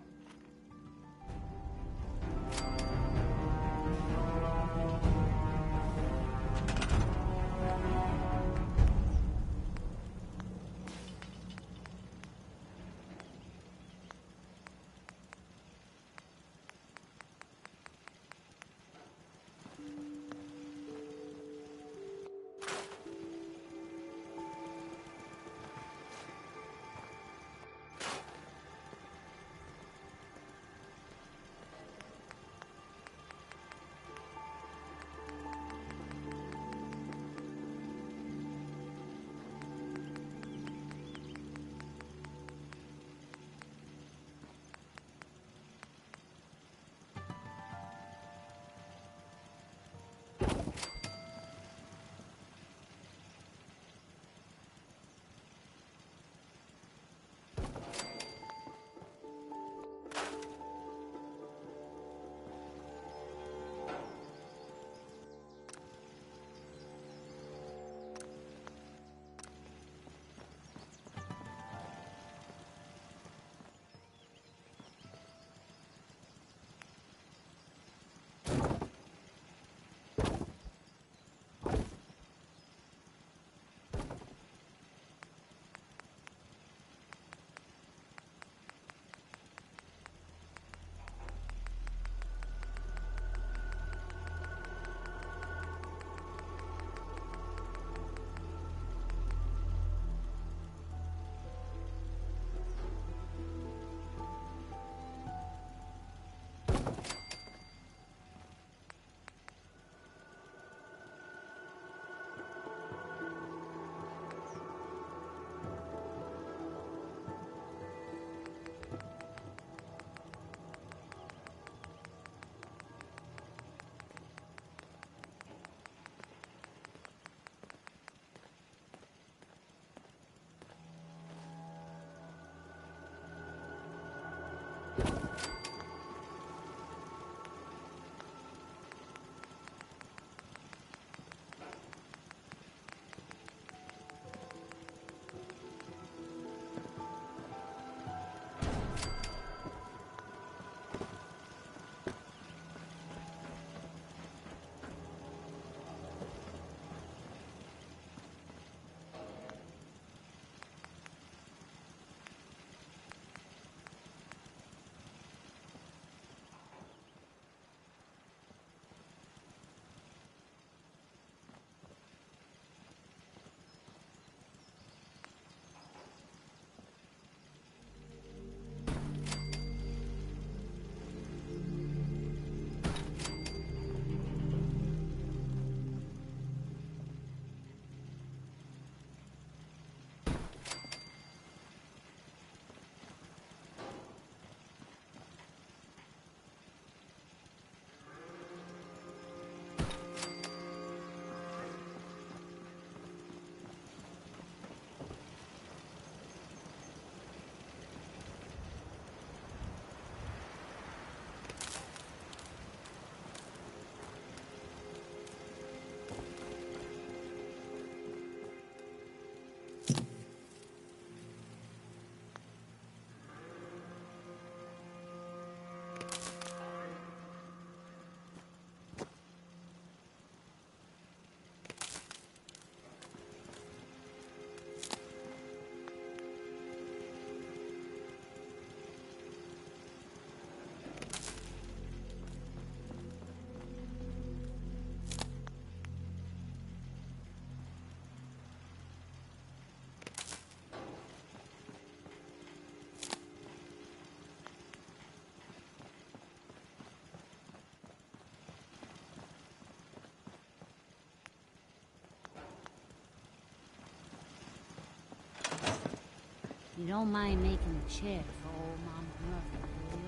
Speaker 4: You don't mind making a chair for old Mama Murphy, do you?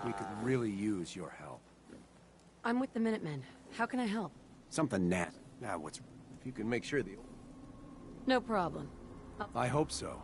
Speaker 5: We could really use your help.
Speaker 6: I'm with the Minutemen. How can I help?
Speaker 5: Something nat. What's... If you can make sure the...
Speaker 6: No problem.
Speaker 5: I hope so.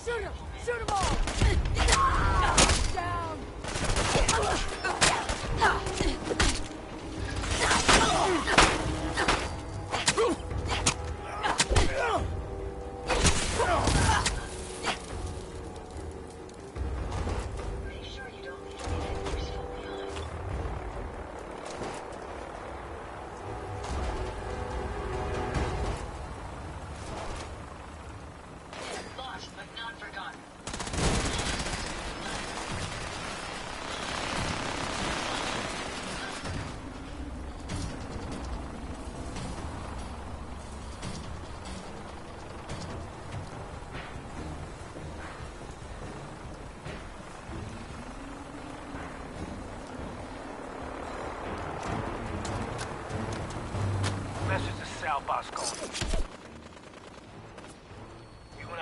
Speaker 9: Shoot him! Shoot them all! Down!
Speaker 8: But not forgotten.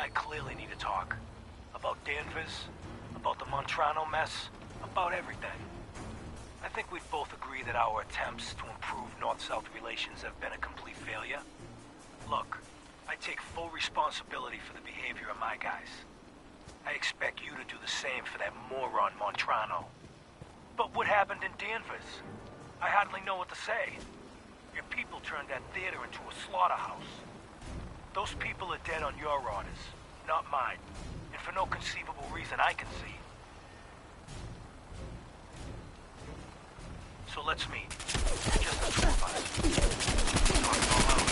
Speaker 2: I clearly need to talk. About Danvers, about the Montrano mess, about everything. I think we'd both agree that our attempts to improve North-South relations have been a complete failure. Look, I take full responsibility for the behavior of my guys. I expect you to do the same for that moron Montrano. But what happened in Danvers? I hardly know what to say. Your people turned that theater into a slaughterhouse. Those people are dead on your orders, not mine. And for no conceivable reason I can see. So let's meet. Just the two of us. Talk it all out.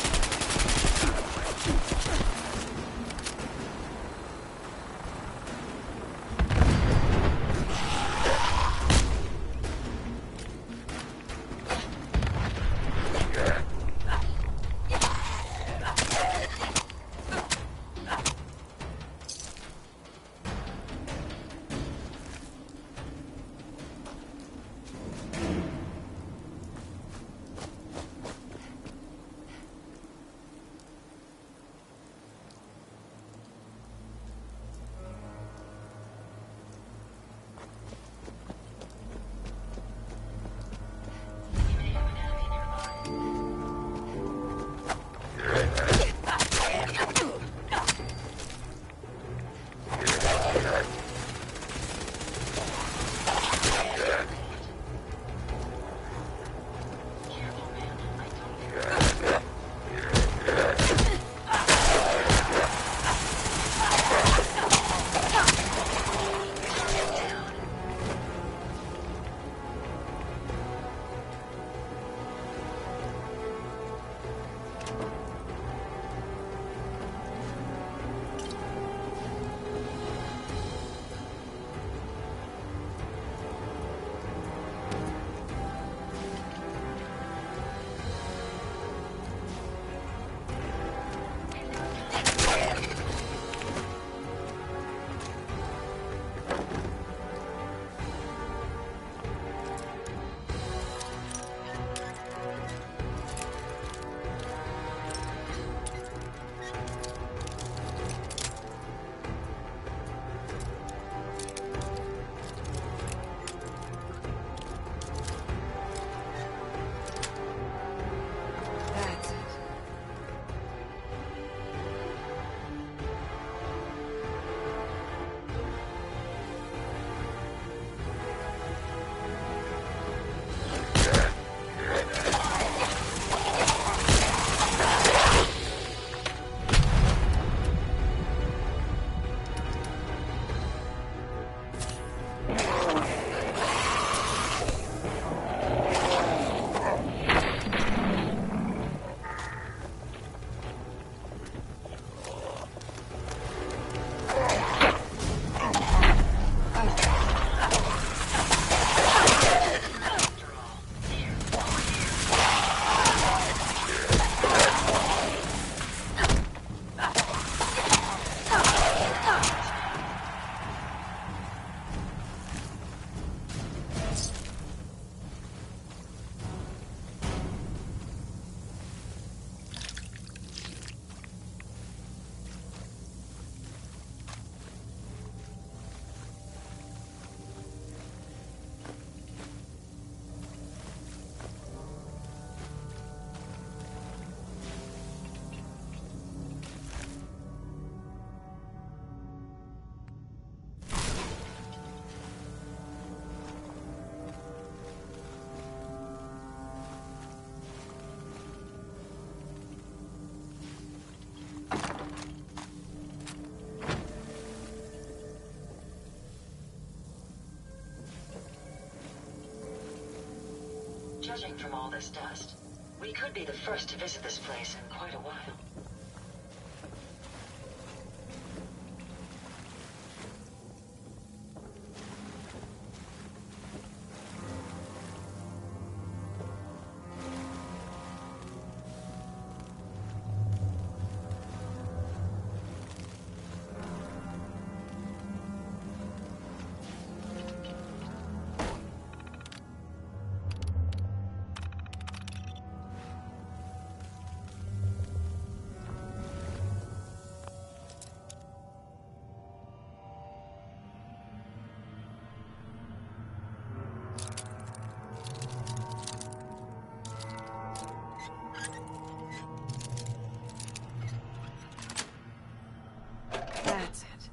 Speaker 8: Judging from all this dust, we could be the first to visit this place in quite a while.
Speaker 9: That's it.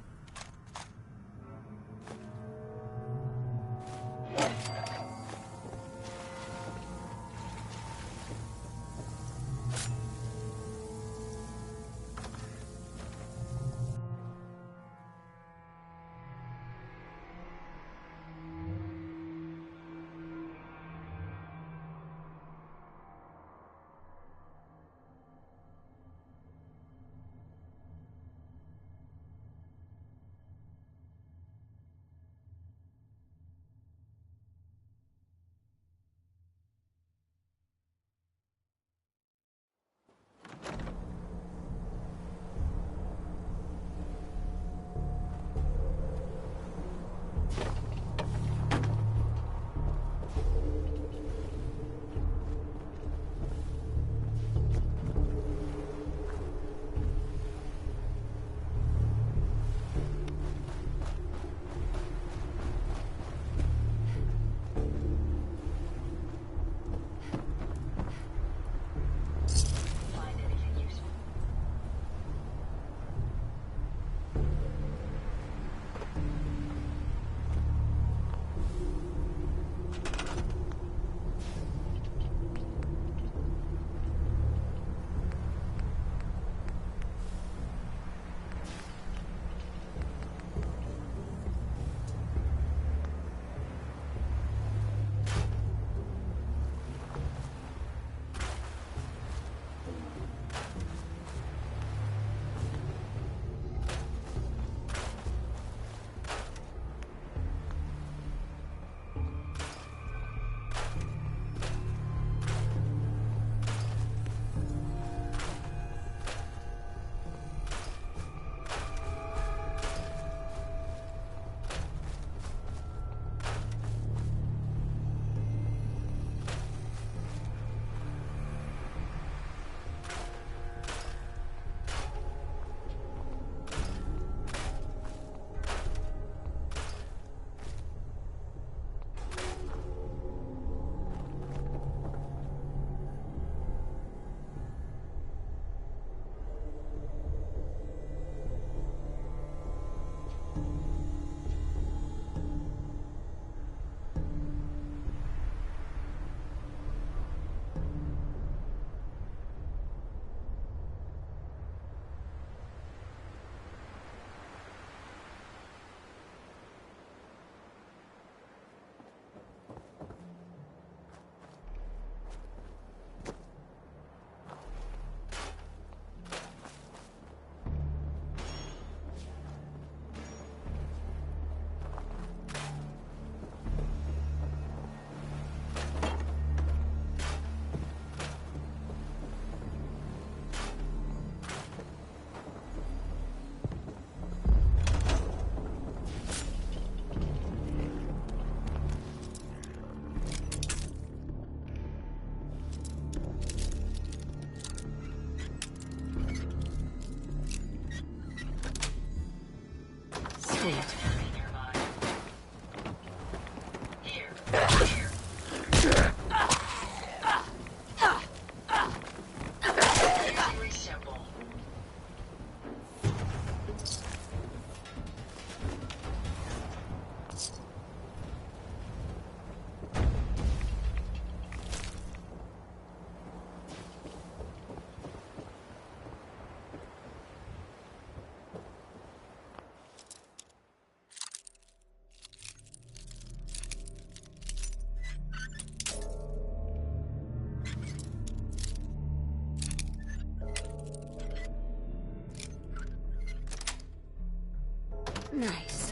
Speaker 6: Nice.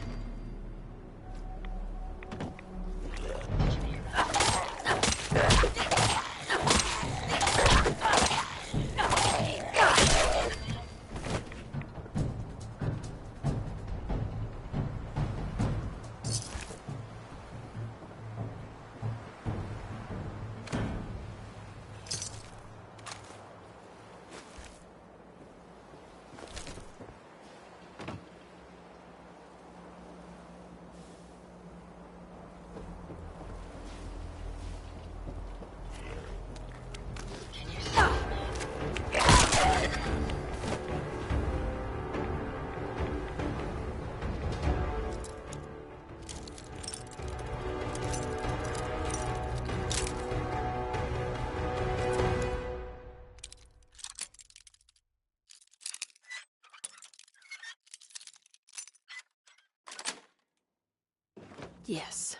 Speaker 6: Yes.